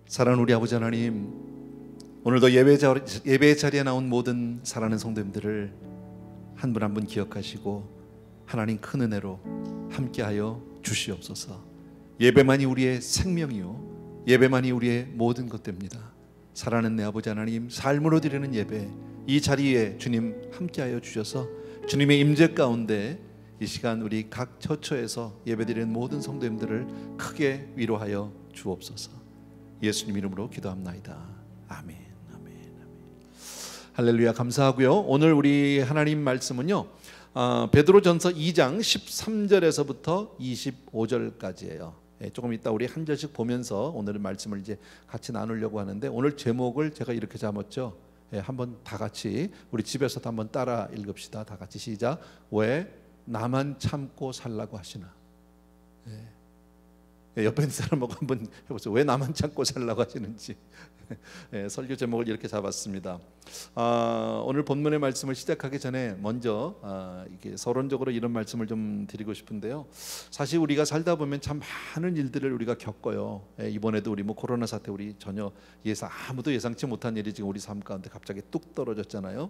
사랑하는 우리 아버지 하나님, 오늘도 예배 자리에 나온 모든 사랑하는 성도님들을 한 분 한 분 기억하시고 하나님 큰 은혜로 함께하여 주시옵소서. 예배만이 우리의 생명이요, 예배만이 우리의 모든 것 됩니다. 사랑하는 내 아버지 하나님, 삶으로 드리는 예배, 이 자리에 주님 함께하여 주셔서 주님의 임재 가운데 이 시간 우리 각 처처에서 예배드리는 모든 성도님들을 크게 위로하여 주옵소서. 예수님 이름으로 기도합나이다. 아멘. 아멘. 할렐루야. 감사하고요. 오늘 우리 하나님 말씀은요, 베드로전서 2장 13절에서부터 25절까지예요. 조금 이따 우리 한 절씩 보면서 오늘 말씀을 이제 같이 나누려고 하는데, 오늘 제목을 제가 이렇게 잡았죠. 한번 다 같이 우리 집에서도 한번 따라 읽읍시다. 다 같이 시작. 왜 나만 참고 살라고 하시나? 옆에 있는 사람하고 한번 해보세요. 왜 나만 참고 살라고 하시는지. 설교 제목을 이렇게 잡았습니다. 오늘 본문의 말씀을 시작하기 전에 먼저 이게 서론적으로 이런 말씀을 좀 드리고 싶은데요. 사실 우리가 살다 보면 참 많은 일들을 우리가 겪어요. 이번에도 우리 코로나 사태, 우리 전혀 아무도 예상치 못한 일이 지금 우리 삶 가운데 갑자기 뚝 떨어졌잖아요.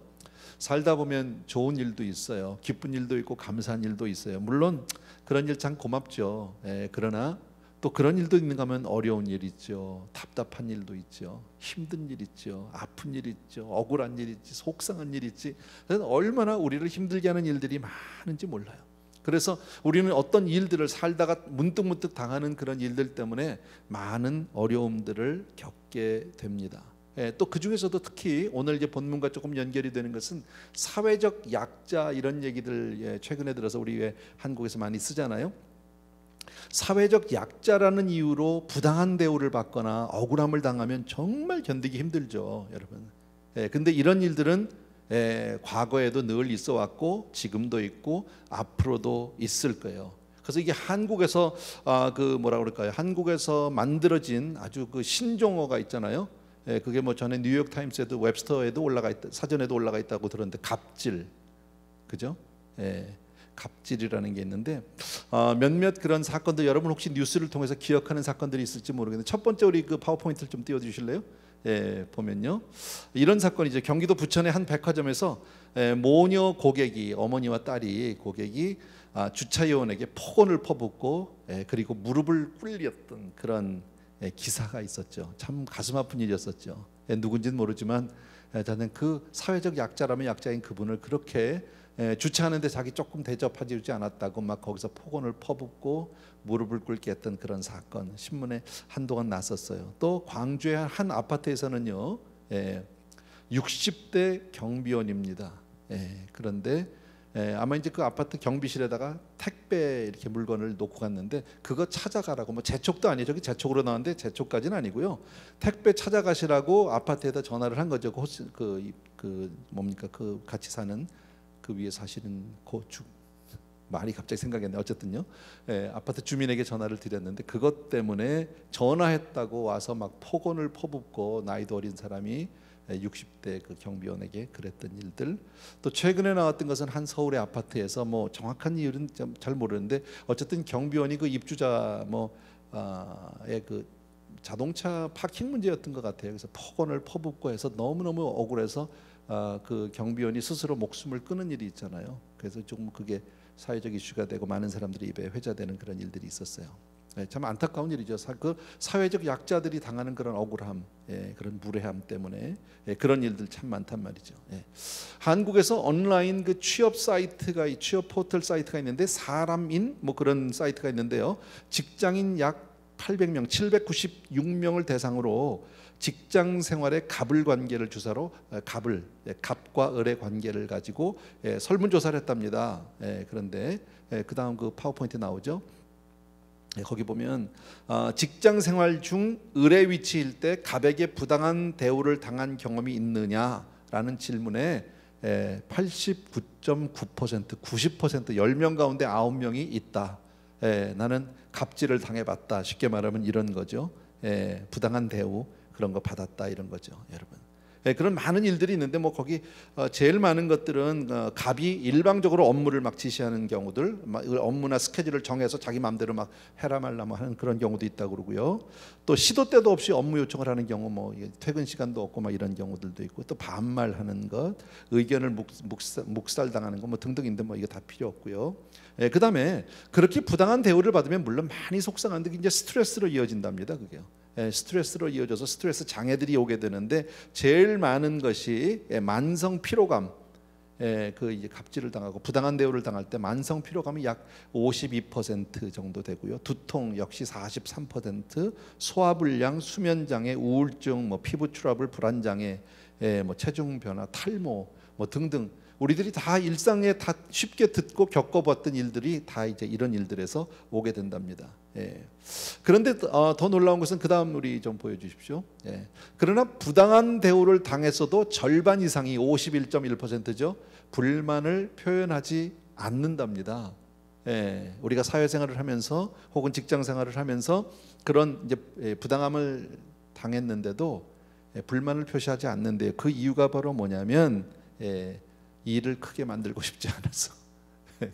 살다 보면 좋은 일도 있어요. 기쁜 일도 있고 감사한 일도 있어요. 물론 그런 일 참 고맙죠. 그러나 또 그런 일도 있는가 하면 어려운 일 있죠. 답답한 일도 있죠. 힘든 일 있죠. 아픈 일 있죠. 억울한 일 있지. 속상한 일 있지. 그래서 얼마나 우리를 힘들게 하는 일들이 많은지 몰라요. 그래서 우리는 어떤 일들을 살다가 문득문득 당하는 그런 일들 때문에 많은 어려움들을 겪게 됩니다. 또 그 중에서도 특히 오늘 이제 본문과 조금 연결이 되는 것은 사회적 약자, 이런 얘기들 최근에 들어서 우리 왜 한국에서 많이 쓰잖아요. 사회적 약자라는 이유로 부당한 대우를 받거나 억울함을 당하면 정말 견디기 힘들죠, 여러분. 근데 이런 일들은 과거에도 늘 있어 왔고 지금도 있고 앞으로도 있을 거예요. 그래서 이게 한국에서 한국에서 만들어진 아주 그 신종어가 있잖아요. 그게 전에 뉴욕 타임스에도 웹스터에도 올라가 있다, 사전에도 올라가 있다고 들었는데, 갑질, 그죠? 갑질이라는 게 있는데, 몇몇 그런 사건들 여러분 혹시 뉴스를 통해서 기억하는 사건들이 있을지 모르겠는데, 첫 번째 우리 그 파워포인트를 좀 띄워주실래요? 보면요, 이런 사건이죠. 경기도 부천의 한 백화점에서 모녀 고객이, 어머니와 딸이 고객이 주차 요원에게 폭언을 퍼붓고 그리고 무릎을 꿇렸던 그런 기사가 있었죠. 참 가슴 아픈 일이었었죠. 누군지는 모르지만 저는 그 사회적 약자라면 약자인 그분을 그렇게 주차하는데 자기 조금 대접하지 않았다고 막 거기서 폭언을 퍼붓고 무릎을 꿇게 했던 그런 사건, 신문에 한동안 났었어요. 또 광주의 한 아파트에서는요, 60대 경비원입니다. 그런데 아마 이제 그 아파트 경비실에다가 택배 이렇게 물건을 놓고 갔는데, 그거 찾아가라고, 재촉도 아니에요. 저기 재촉으로 나왔는데 재촉까지는 아니고요. 택배 찾아가시라고 아파트에다 전화를 한 거죠. 그 같이 사는 그 위에 사시는 말이 갑자기 생각이 안 나요. 어쨌든요, 아파트 주민에게 전화를 드렸는데 그것 때문에 전화했다고 와서 막 폭언을 퍼붓고 나이도 어린 사람이 60대 그 경비원에게 그랬던 일들. 또 최근에 나왔던 것은 한 서울의 아파트에서 정확한 이유는 잘 모르는데, 어쨌든 경비원이 그 입주자 그 자동차 파킹 문제였던 것 같아요. 그래서 폭언을 퍼붓고 해서 너무너무 억울해서 그 경비원이 스스로 목숨을 끊은 일이 있잖아요. 그래서 조금 그게 사회적 이슈가 되고 많은 사람들이 입에 회자되는 그런 일들이 있었어요. 참 안타까운 일이죠. 그 사회적 약자들이 당하는 그런 억울함, 그런 무례함 때문에 그런 일들 참 많단 말이죠. 한국에서 온라인 그 취업 포털 사이트가 있는데, 사람인 그런 사이트가 있는데요, 직장인 약 800명, 796명을 대상으로 직장 생활의 갑을 관계를 주사로 갑과 을의 관계를 가지고 설문조사를 했답니다. 그런데 그 다음 그 파워포인트 나오죠. 거기 보면 직장 생활 중 을의 위치일 때 갑에게 부당한 대우를 당한 경험이 있느냐라는 질문에 89.9%, 90%, 10명 가운데 9명이 있다. 나는 갑질을 당해봤다. 쉽게 말하면 이런 거죠. 부당한 대우, 그런 거 받았다, 이런 거죠, 여러분. 그런 많은 일들이 있는데 뭐 거기 제일 많은 것들은 갑이 일방적으로 업무를 막 지시하는 경우들, 막 업무나 스케줄을 정해서 자기 마음대로 막 해라 말라 뭐 하는 그런 경우도 있다고 그러고요. 또 시도 때도 없이 업무 요청을 하는 경우, 뭐 퇴근 시간도 없고 막 이런 경우들도 있고, 또 반말하는 것, 의견을 묵살당하는 것 뭐 등등인데 뭐 이거 다 필요 없고요. 그다음에 그렇게 부당한 대우를 받으면 물론 많이 속상한데 이제 스트레스로 이어진답니다. 그게요. 스트레스로 이어져서 스트레스 장애들이 오게 되는데 제일 많은 것이 만성 피로감, 그 이제 갑질을 당하고 부당한 대우를 당할 때 만성 피로감이 약 52% 정도 되고요. 두통 역시 43%, 소화불량, 수면 장애, 우울증, 뭐 피부 트러블, 불안 장애, 뭐 체중 변화, 탈모 뭐 등등. 우리들이 다 일상에 다 쉽게 듣고 겪어봤던 일들이 다 이제 이런 일들에서 오게 된답니다. 그런데 더 놀라운 것은 그 다음 우리 좀 보여주십시오. 그러나 부당한 대우를 당했어도 절반 이상이 51.1%죠. 불만을 표현하지 않는답니다. 우리가 사회생활을 하면서 혹은 직장생활을 하면서 그런 이제 부당함을 당했는데도 불만을 표시하지 않는데요. 그 이유가 바로 뭐냐면 일을 크게 만들고 싶지 않아서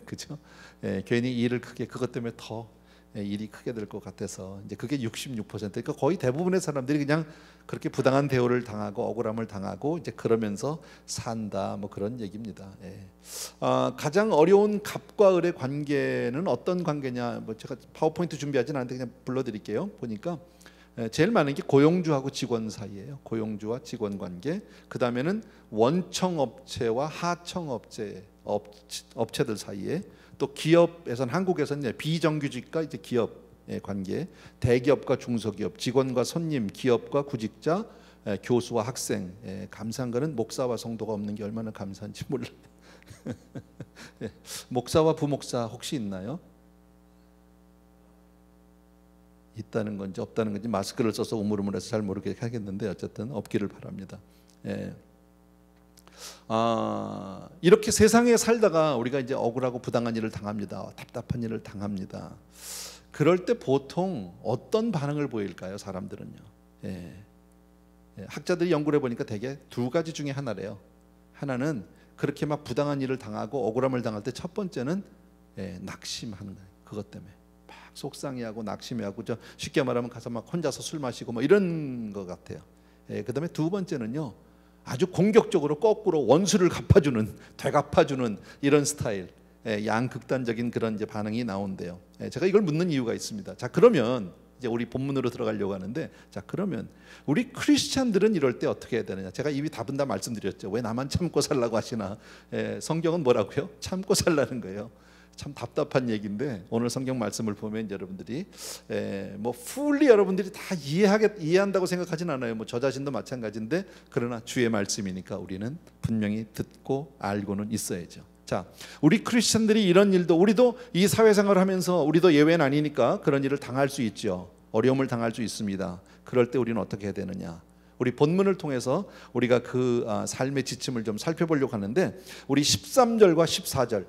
그죠? 괜히 일을 크게 그것 때문에 더 일이 크게 될 것 같아서 이제 그게 66%. 그러니까 거의 대부분의 사람들이 그냥 그렇게 부당한 대우를 당하고 억울함을 당하고 이제 그러면서 산다 뭐 그런 얘기입니다. 가장 어려운 갑과 을의 관계는 어떤 관계냐? 뭐 제가 파워포인트 준비하진 않는데 그냥 불러드릴게요. 보니까 제일 많은 게 고용주하고 직원 사이예요. 고용주와 직원 관계. 그 다음에는 원청업체와 하청업체들 사이에, 또 기업에서는 한국에서는 비정규직과 이제 기업의 관계, 대기업과 중소기업, 직원과 손님, 기업과 구직자, 교수와 학생. 감사한 거는 목사와 성도가 없는 게 얼마나 감사한지 몰라요. 목사와 부목사 혹시 있나요? 있다는 건지 없다는 건지 마스크를 써서 우물우물해서 잘 모르겠는데 어쨌든 없기를 바랍니다. 이렇게 세상에 살다가 우리가 이제 억울하고 부당한 일을 당합니다. 답답한 일을 당합니다. 그럴 때 보통 어떤 반응을 보일까요? 사람들은요. 학자들이 연구를 해보니까 대개 두 가지 중에 하나래요. 하나는 그렇게 막 부당한 일을 당하고 억울함을 당할 때 첫 번째는 낙심하는 거예요. 그것 때문에 막 속상해하고 낙심해하고, 쉽게 말하면 가서 막 혼자서 술 마시고 뭐 이런 것 같아요. 그다음에 두 번째는요, 아주 공격적으로 거꾸로 원수를 갚아주는, 되갚아주는 이런 스타일, 양극단적인 그런 이제 반응이 나온대요. 제가 이걸 묻는 이유가 있습니다. 자, 그러면 이제 우리 본문으로 들어가려고 하는데, 자, 그러면 우리 크리스찬들은 이럴 때 어떻게 해야 되느냐? 제가 이미 답은 다 말씀드렸죠. 왜 나만 참고 살라고 하시나? 성경은 뭐라고요? 참고 살라는 거예요. 참 답답한 얘기인데 오늘 성경 말씀을 보면 여러분들이 뭐 풀리 여러분들이 다 이해한다고 생각하진 않아요. 뭐 저 자신도 마찬가지인데, 그러나 주의 말씀이니까 우리는 분명히 듣고 알고는 있어야죠. 자, 우리 크리스천들이 이런 일도, 우리도 이 사회생활을 하면서 우리도 예외는 아니니까 그런 일을 당할 수 있죠. 어려움을 당할 수 있습니다. 그럴 때 우리는 어떻게 해야 되느냐? 우리 본문을 통해서 우리가 그 삶의 지침을 좀 살펴보려고 하는데, 우리 13절과 14절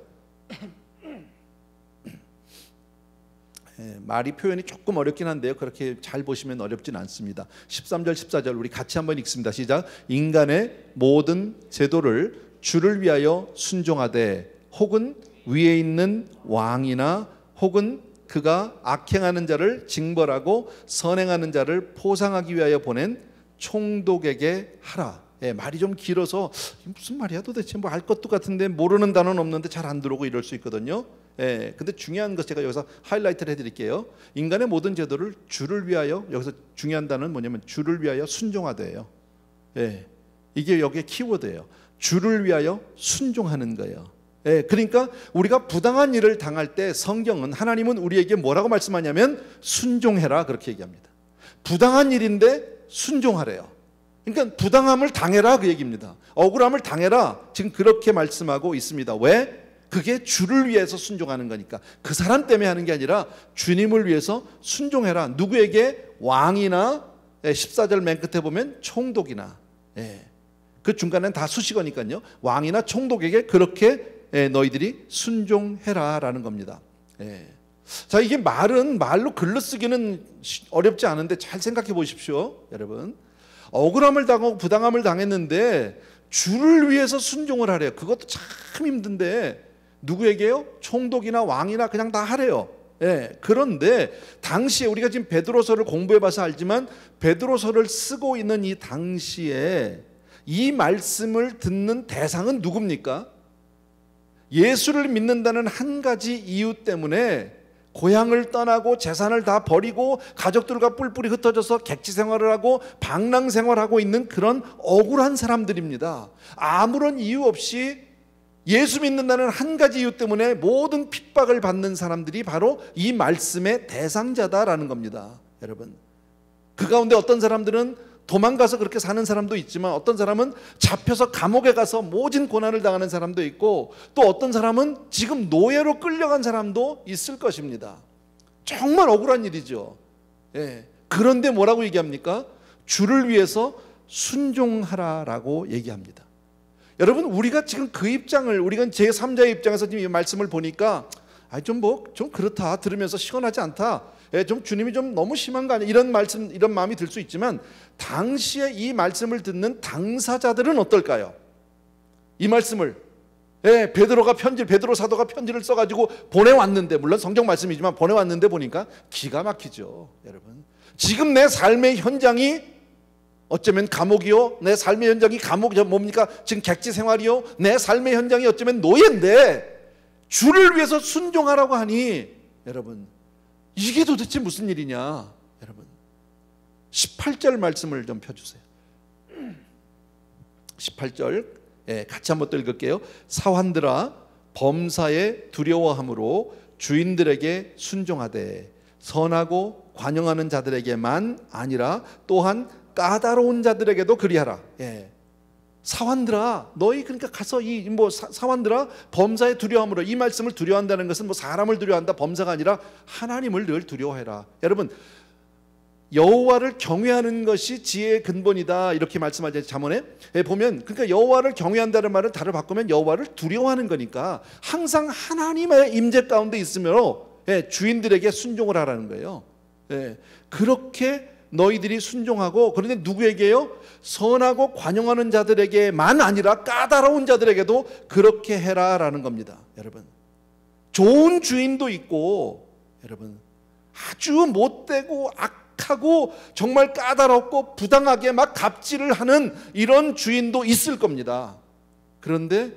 말이 표현이 조금 어렵긴 한데요, 그렇게 잘 보시면 어렵진 않습니다. 13절 14절 우리 같이 한번 읽습니다. 시작. 인간의 모든 제도를 주를 위하여 순종하되, 혹은 위에 있는 왕이나 혹은 그가 악행하는 자를 징벌하고 선행하는 자를 포상하기 위하여 보낸 총독에게 하라. 말이 좀 길어서 무슨 말이야 도대체, 뭐 알 것도 같은데 모르는 단어는 없는데 잘 안 들어오고 이럴 수 있거든요. 근데 중요한 것 제가 여기서 하이라이트를 해드릴게요. 인간의 모든 제도를 주를 위하여, 여기서 중요한 단어는 뭐냐면 주를 위하여 순종하되요. 이게 여기에 키워드예요. 주를 위하여 순종하는 거예요. 그러니까 우리가 부당한 일을 당할 때 성경은, 하나님은 우리에게 뭐라고 말씀하냐면 순종해라 그렇게 얘기합니다. 부당한 일인데 순종하래요. 그러니까 부당함을 당해라 그 얘기입니다. 억울함을 당해라, 지금 그렇게 말씀하고 있습니다. 왜? 그게 주를 위해서 순종하는 거니까. 그 사람 때문에 하는 게 아니라 주님을 위해서 순종해라. 누구에게? 왕이나, 14절 맨 끝에 보면 총독이나, 그 중간에는 다 수식어니까요. 왕이나 총독에게 그렇게 너희들이 순종해라 라는 겁니다. 자, 이게 말로 글로 쓰기는 어렵지 않은데 잘 생각해 보십시오, 여러분. 억울함을 당하고 부당함을 당했는데 주를 위해서 순종을 하래요. 그것도 참 힘든데 누구에게요? 총독이나 왕이나 그냥 다 하래요. 예, 그런데 당시에 우리가 지금 베드로서를 공부해봐서 알지만 베드로서를 쓰고 있는 이 당시에 이 말씀을 듣는 대상은 누굽니까? 예수를 믿는다는 한 가지 이유 때문에 고향을 떠나고 재산을 다 버리고 가족들과 뿔뿔이 흩어져서 객지 생활을 하고 방랑 생활하고 있는 그런 억울한 사람들입니다. 아무런 이유 없이 예수 믿는다는 한 가지 이유 때문에 모든 핍박을 받는 사람들이 바로 이 말씀의 대상자다라는 겁니다. 여러분, 그 가운데 어떤 사람들은 도망가서 그렇게 사는 사람도 있지만 어떤 사람은 잡혀서 감옥에 가서 모진 고난을 당하는 사람도 있고 또 어떤 사람은 지금 노예로 끌려간 사람도 있을 것입니다. 정말 억울한 일이죠. 예. 그런데 뭐라고 얘기합니까? 주를 위해서 순종하라라고 얘기합니다. 여러분, 우리가 지금 그 입장을, 우리가 제3자의 입장에서 지금 이 말씀을 보니까 좀 그렇다, 들으면서 시원하지 않다, 좀 주님이 좀 너무 심한 거 아니야, 이런 마음이 들 수 있지만 당시에 이 말씀을 듣는 당사자들은 어떨까요? 이 말씀을 베드로 사도가 편지를 써가지고 보내왔는데, 물론 성경 말씀이지만 보내왔는데 보니까 기가 막히죠. 여러분, 지금 내 삶의 현장이 어쩌면 감옥이요, 내 삶의 현장이 뭡니까? 지금 객지 생활이요, 내 삶의 현장이 어쩌면 노예인데 주를 위해서 순종하라고 하니, 여러분, 이게 도대체 무슨 일이냐? 여러분, 18절 말씀을 좀 펴주세요. 18절 같이 한번 또 읽을게요. 사환들아, 범사에 두려워함으로 주인들에게 순종하되 선하고 관용하는 자들에게만 아니라 또한 까다로운 자들에게도 그리하라. 사환들아, 너희 그러니까 가서 사환들아, 범사에 두려워함으로, 이 말씀을 두려워한다는 것은 사람을 두려워한다, 범사가 아니라 하나님을 늘 두려워해라. 여러분, 여호와를 경외하는 것이 지혜의 근본이다, 이렇게 말씀하죠. 잠언에 보면, 그러니까 여호와를 경외한다는 말을 다를 바꾸면 여호와를 두려워하는 거니까 항상 하나님의 임재 가운데 있으므로 주인들에게 순종을 하라는 거예요. 그렇게 너희들이 순종하고, 그런데 누구에게요? 선하고 관용하는 자들에게만 아니라 까다로운 자들에게도 그렇게 해라라는 겁니다. 여러분, 좋은 주인도 있고, 여러분, 아주 못되고 악하고 정말 까다롭고 부당하게 막 갑질을 하는 이런 주인도 있을 겁니다. 그런데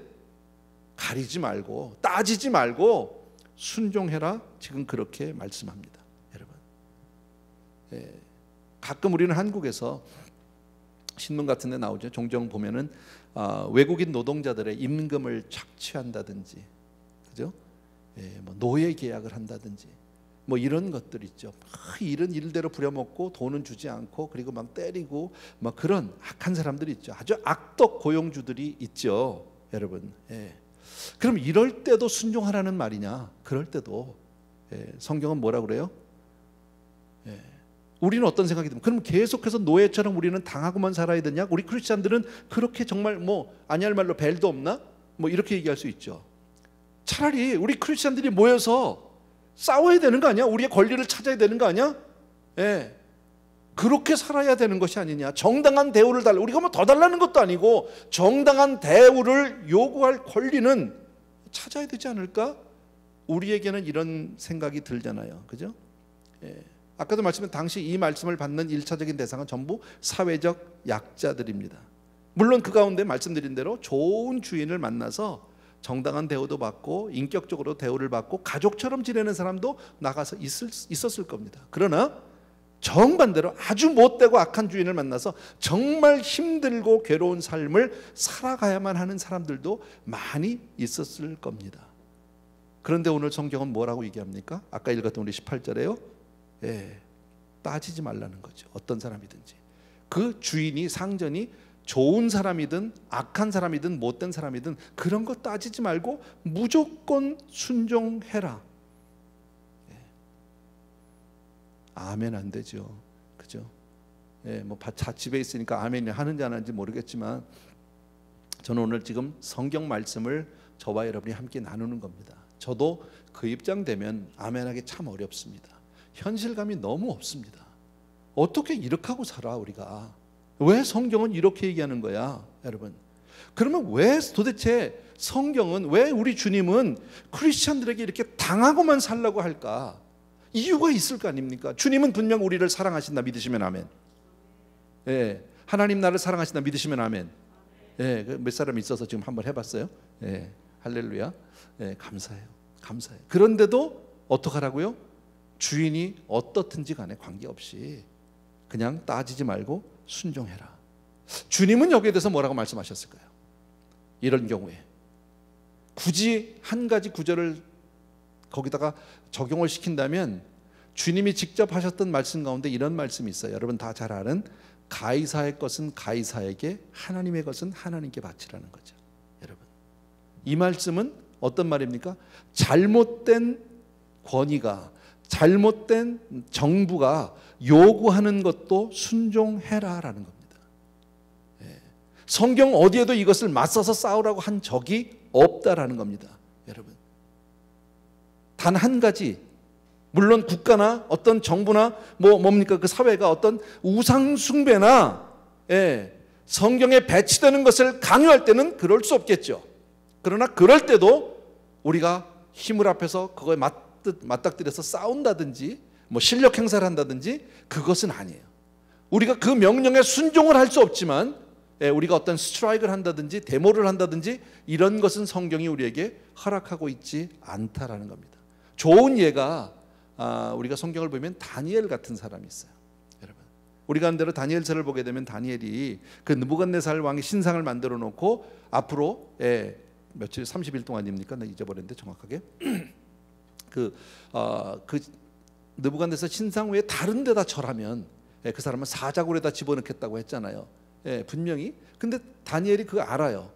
가리지 말고 따지지 말고 순종해라, 지금 그렇게 말씀합니다. 여러분, 가끔 우리는 한국에서 신문 같은 데 나오죠. 종종 보면은 외국인 노동자들의 임금을 착취한다든지, 그죠? 노예 계약을 한다든지 이런 것들 있죠. 이런 일대로 부려먹고 돈은 주지 않고 그리고 막 때리고 그런 악한 사람들이 있죠. 아주 악덕 고용주들이 있죠. 여러분, 그럼 이럴 때도 순종하라는 말이냐? 그럴 때도 성경은 뭐라 그래요? 우리는 어떤 생각이 듭니까? 그럼 계속해서 노예처럼 우리는 당하고만 살아야 되냐? 우리 크리스찬들은 그렇게 정말 아니할 말로 벨도 없나? 이렇게 얘기할 수 있죠. 차라리 우리 크리스찬들이 모여서 싸워야 되는 거 아니야? 우리의 권리를 찾아야 되는 거 아니야? 그렇게 살아야 되는 것이 아니냐? 정당한 대우를 달라. 우리가 더 달라는 것도 아니고 정당한 대우를 요구할 권리는 찾아야 되지 않을까? 우리에게는 이런 생각이 들잖아요. 그죠? 아까도 말씀드린 당시 이 말씀을 받는 1차적인 대상은 전부 사회적 약자들입니다. 물론 그 가운데 말씀드린 대로 좋은 주인을 만나서 정당한 대우도 받고 인격적으로 대우를 받고 가족처럼 지내는 사람도 나가서 있었을 겁니다. 그러나 정반대로 아주 못되고 악한 주인을 만나서 정말 힘들고 괴로운 삶을 살아가야만 하는 사람들도 많이 있었을 겁니다. 그런데 오늘 성경은 뭐라고 얘기합니까? 아까 읽었던 우리 18절에요. 따지지 말라는 거죠. 어떤 사람이든지 그 주인이, 상전이 좋은 사람이든 악한 사람이든 못된 사람이든 그런 거 따지지 말고 무조건 순종해라. 아멘 안 되죠. 그죠? 집에 있으니까 아멘이 하는지 안 하는지 모르겠지만 저는 오늘 지금 성경 말씀을 저와 여러분이 함께 나누는 겁니다. 저도 그 입장 되면 아멘하기 참 어렵습니다. 현실감이 너무 없습니다. 어떻게 이렇게 하고 살아 우리가? 왜 성경은 이렇게 얘기하는 거야, 여러분? 그러면 왜 도대체 성경은, 왜 우리 주님은 크리스찬들에게 이렇게 당하고만 살라고 할까? 이유가 있을 거 아닙니까? 주님은 분명 우리를 사랑하신다 믿으시면 아멘. 예, 하나님 나를 사랑하신다 믿으시면 아멘. 예, 몇 사람 있어서 지금 한번 해봤어요. 예, 할렐루야. 예, 감사해요. 감사해요. 그런데도 어떡하라고요? 주인이 어떻든지 간에 관계없이 그냥 따지지 말고 순종해라. 주님은 여기에 대해서 뭐라고 말씀하셨을까요? 이런 경우에 굳이 한 가지 구절을 거기다가 적용을 시킨다면 주님이 직접 하셨던 말씀 가운데 이런 말씀이 있어요. 여러분 다 잘 아는 가이사의 것은 가이사에게, 하나님의 것은 하나님께 바치라는 거죠. 여러분, 이 말씀은 어떤 말입니까? 잘못된 권위가, 잘못된 정부가 요구하는 것도 순종해라라는 겁니다. 성경 어디에도 이것을 맞서서 싸우라고 한 적이 없다라는 겁니다. 여러분, 단 한 가지, 물론 국가나 어떤 정부나 뭡니까 그 사회가 어떤 우상 숭배나 성경에 배치되는 것을 강요할 때는 그럴 수 없겠죠. 그러나 그럴 때도 우리가 힘을 합해서 그거에 맞닥뜨려서 싸운다든지 실력 행사를 한다든지 그것은 아니에요. 우리가 그 명령에 순종을 할 수 없지만 우리가 어떤 스트라이크를 한다든지 데모를 한다든지 이런 것은 성경이 우리에게 허락하고 있지 않다라는 겁니다. 좋은 예가 우리가 성경을 보면 다니엘 같은 사람이 있어요. 여러분, 우리가 한 대로 다니엘서를 보게 되면 다니엘이 그 느부갓네살 왕의 신상을 만들어 놓고 앞으로 며칠 30일 동안입니까? 나 잊어버렸는데 정확하게 그 느부갓네살 신상 외에 다른 데다 절하면 그 사람은 사자굴에다 집어넣겠다고 했잖아요. 분명히. 근데 다니엘이 그거 알아요.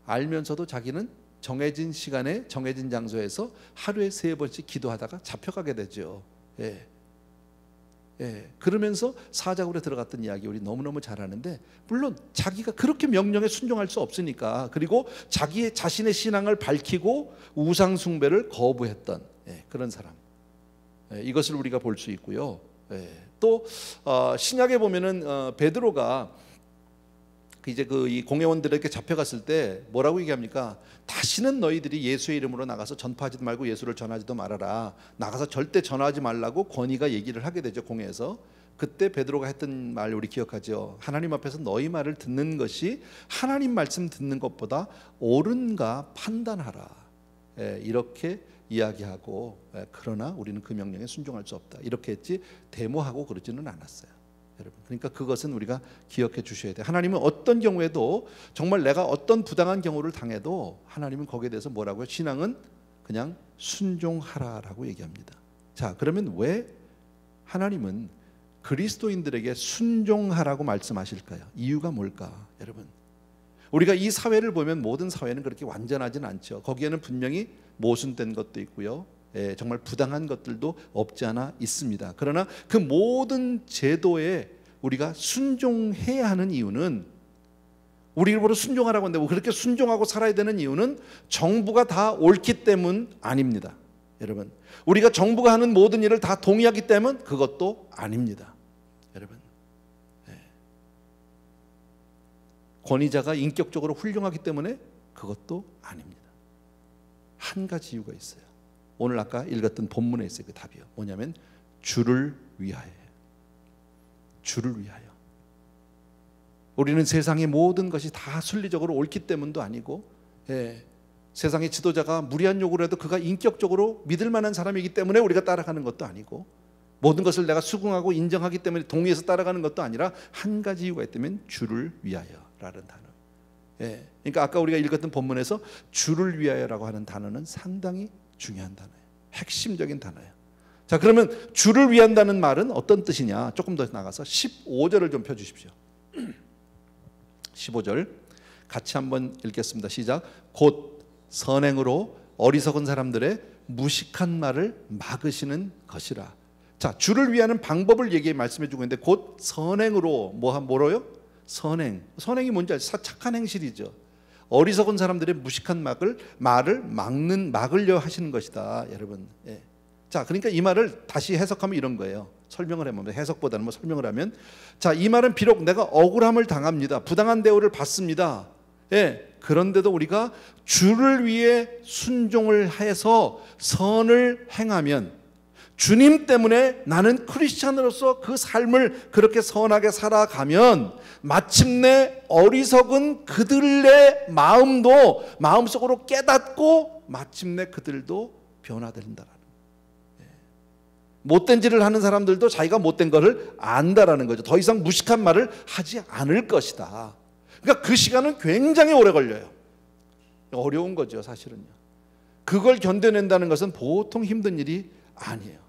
알면서도 자기는 정해진 시간에 정해진 장소에서 하루에 3번씩 기도하다가 잡혀가게 되죠. 그러면서 사자굴에 들어갔던 이야기 우리 너무너무 잘 아는데, 물론 자기가 그렇게 명령에 순종할 수 없으니까, 그리고 자기의 자신의 신앙을 밝히고 우상 숭배를 거부했던 그런 사람, 이것을 우리가 볼 수 있고요. 또 신약에 보면은 베드로가 이제 이 공회원들에게 잡혀갔을 때 뭐라고 얘기합니까? 다시는 너희들이 예수의 이름으로 나가서 전파하지도 말고 예수를 전하지도 말아라. 나가서 절대 전하지 말라고 권위가 얘기를 하게 되죠, 공회에서. 그때 베드로가 했던 말 우리 기억하죠. 하나님 앞에서 너희 말을 듣는 것이 하나님 말씀 듣는 것보다 옳은가 판단하라. 이렇게 이야기하고, 그러나 우리는 그 명령에 순종할 수 없다 이렇게 했지, 데모하고 그러지는 않았어요. 여러분, 그러니까 그것은 우리가 기억해 주셔야 돼요. 하나님은 어떤 경우에도, 정말 내가 어떤 부당한 경우를 당해도 하나님은 거기에 대해서 뭐라고요? 신앙은 그냥 순종하라라고 얘기합니다. 자, 그러면 왜 하나님은 그리스도인들에게 순종하라고 말씀하실까요? 이유가 뭘까? 여러분, 우리가 이 사회를 보면 모든 사회는 그렇게 완전하진 않죠. 거기에는 분명히 모순된 것도 있고요, 정말 부당한 것들도 없지 않아 있습니다. 그러나 그 모든 제도에 우리가 순종해야 하는 이유는, 우리 일부러 순종하라고 하는데 그렇게 순종하고 살아야 되는 이유는 정부가 다 옳기 때문 아닙니다. 여러분, 우리가 정부가 하는 모든 일을 다 동의하기 때문 그것도 아닙니다. 여러분, 권위자가 인격적으로 훌륭하기 때문에 그것도 아닙니다. 한 가지 이유가 있어요. 오늘 아까 읽었던 본문에 있어요. 그 답이요. 뭐냐면 주를 위하여. 주를 위하여. 우리는 세상의 모든 것이 다 순리적으로 옳기 때문도 아니고, 세상의 지도자가 무리한 요구를 해도 그가 인격적으로 믿을 만한 사람이기 때문에 우리가 따라가는 것도 아니고, 모든 것을 내가 수긍하고 인정하기 때문에 동의해서 따라가는 것도 아니라 한 가지 이유가 있다면 주를 위하여라는 단어. 그러니까 아까 우리가 읽었던 본문에서 주를 위하여라고 하는 단어는 상당히 중요한 단어예요. 핵심적인 단어예요. 자, 그러면 주를 위한다는 말은 어떤 뜻이냐? 조금 더 나가서 15절을 좀 펴주십시오. 15절 같이 한번 읽겠습니다. 시작. 곧 선행으로 어리석은 사람들의 무식한 말을 막으시는 것이라. 자, 주를 위하는 방법을 말씀해 주고 있는데, 곧 선행으로 뭐로요? 선행이 뭔지 아시죠? 착한 행실이죠. 어리석은 사람들의 무식한 말을 막으려 하시는 것이다, 여러분. 자, 그러니까 이 말을 다시 해석하면 이런 거예요. 설명을 하면, 해석보다는 뭐 설명을 하면, 자, 이 말은 비록 내가 억울함을 당합니다, 부당한 대우를 받습니다. 예, 그런데도 우리가 주를 위해 순종을 해서 선을 행하면, 주님 때문에 나는 크리스찬으로서 그 삶을 그렇게 선하게 살아가면 마침내 어리석은 그들의 마음도 마음속으로 깨닫고 마침내 그들도 변화된다라는, 못된 짓을 하는 사람들도 자기가 못된 것을 안다라는 거죠. 더 이상 무식한 말을 하지 않을 것이다. 그러니까 그 시간은 굉장히 오래 걸려요. 어려운 거죠, 사실은요. 그걸 견뎌낸다는 것은 보통 힘든 일이 아니에요.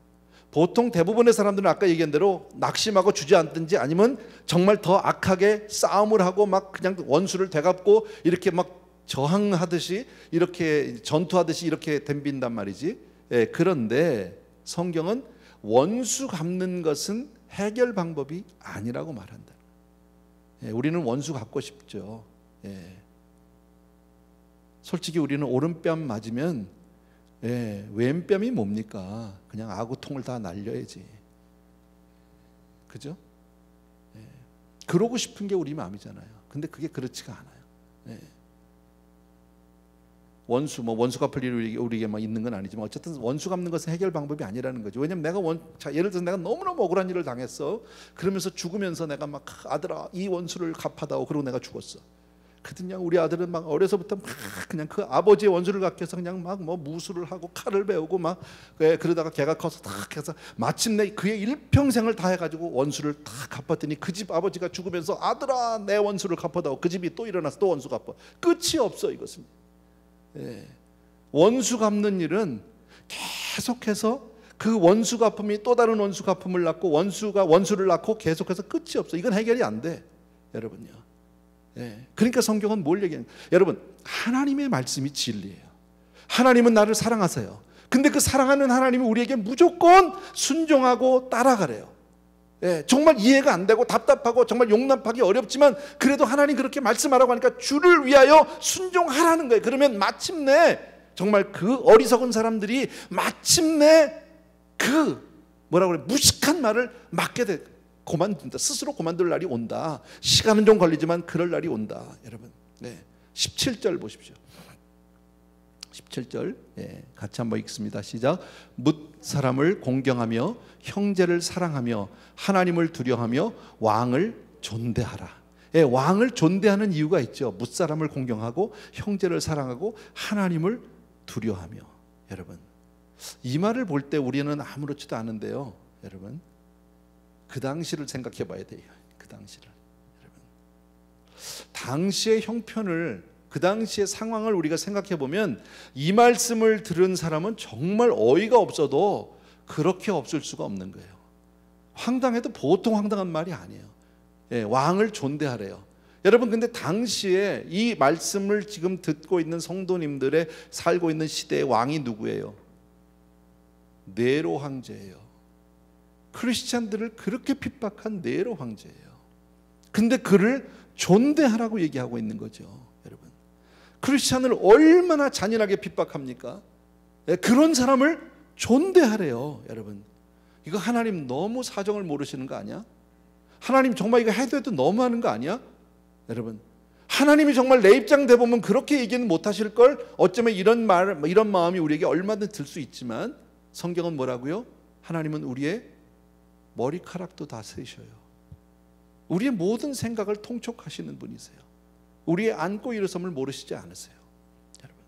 보통 대부분의 사람들은 아까 얘기한 대로 낙심하고 주저앉든지 아니면 정말 더 악하게 싸움을 하고 막 그냥 원수를 되갚고 이렇게 막 저항하듯이, 이렇게 전투하듯이 이렇게 덤빈단 말이지. 예, 그런데 성경은 원수 갚는 것은 해결 방법이 아니라고 말한다. 예, 우리는 원수 갚고 싶죠. 예. 솔직히 우리는 오른뺨 맞으면, 예, 왼뺨이 뭡니까? 그냥 아구통을 다 날려야지. 그죠? 예. 그러고 싶은 게 우리 마음이잖아요. 근데 그게 그렇지가 않아요. 예. 원수 갚을 일이 우리에게 막 있는 건 아니지만 어쨌든 원수 갚는 것은 해결 방법이 아니라는 거죠. 왜냐면 내가 예를 들어서 내가 너무너무 억울한 일을 당했어. 그러면서 죽으면서 내가 막 아들아 이 원수를 갚아다오, 그러고 내가 죽었어. 그냥 우리 아들은 막 어려서부터 막 그냥 그 아버지의 원수를 갚기 위해서 그냥 막 뭐 무술을 하고 칼을 배우고 막, 그러다가 걔가 커서 딱 해서 마침내 그의 일평생을 다 해가지고 원수를 다 갚았더니 그 집 아버지가 죽으면서 아들아 내 원수를 갚아다오. 그 집이 또 일어나서 또 원수 갚아. 끝이 없어 이것은. 예. 원수 갚는 일은 계속해서 그 원수 갚음이 또 다른 원수 갚음을 낳고 원수가 원수를 낳고 계속해서 끝이 없어. 이건 해결이 안 돼, 여러분요. 예. 그러니까 성경은 뭘 얘기하냐, 여러분, 하나님의 말씀이 진리예요. 하나님은 나를 사랑하세요. 근데 그 사랑하는 하나님이 우리에게 무조건 순종하고 따라가래요. 예, 정말 이해가 안 되고 답답하고 정말 용납하기 어렵지만 그래도 하나님 그렇게 말씀하라고 하니까 주를 위하여 순종하라는 거예요. 그러면 마침내 정말 그 어리석은 사람들이 마침내 그 뭐라고 그래, 무식한 말을 맡게 돼. 고만둔다. 스스로 고만둘 날이 온다. 시간은 좀 걸리지만 그럴 날이 온다, 여러분. 네, 17절 보십시오. 17절, 예, 같이 한번 읽습니다. 시작. 뭇 사람을 공경하며 형제를 사랑하며 하나님을 두려워하며 왕을 존대하라. 예, 왕을 존대하는 이유가 있죠. 뭇 사람을 공경하고 형제를 사랑하고 하나님을 두려워하며. 여러분, 이 말을 볼 때 우리는 아무렇지도 않은데요, 여러분, 그 당시를 생각해 봐야 돼요. 그 당시를. 여러분, 당시의 형편을, 그 당시의 상황을 우리가 생각해 보면 이 말씀을 들은 사람은 정말 어이가 없어도 그렇게 없을 수가 없는 거예요. 황당해도 보통 황당한 말이 아니에요. 예, 왕을 존대하래요. 여러분, 근데 당시에 이 말씀을 지금 듣고 있는 성도님들의 살고 있는 시대의 왕이 누구예요? 네로 황제예요. 크리스찬들을 그렇게 핍박한 네로 황제예요. 근데 그를 존대하라고 얘기하고 있는 거죠, 여러분. 크리스찬을 얼마나 잔인하게 핍박합니까? 그런 사람을 존대하래요, 여러분. 이거 하나님 너무 사정을 모르시는 거 아니야? 하나님 정말 이거 해도 너무하는 거 아니야? 여러분, 하나님이 정말 내 입장 돼 보면 그렇게 얘기는 못 하실 걸. 어쩌면 이런 마음이 우리에게 얼마든 들 수 있지만 성경은 뭐라고요? 하나님은 우리의 머리카락도 다 세셔요. 우리의 모든 생각을 통촉하시는 분이세요. 우리의 앉고 일어섬을 모르시지 않으세요, 여러분.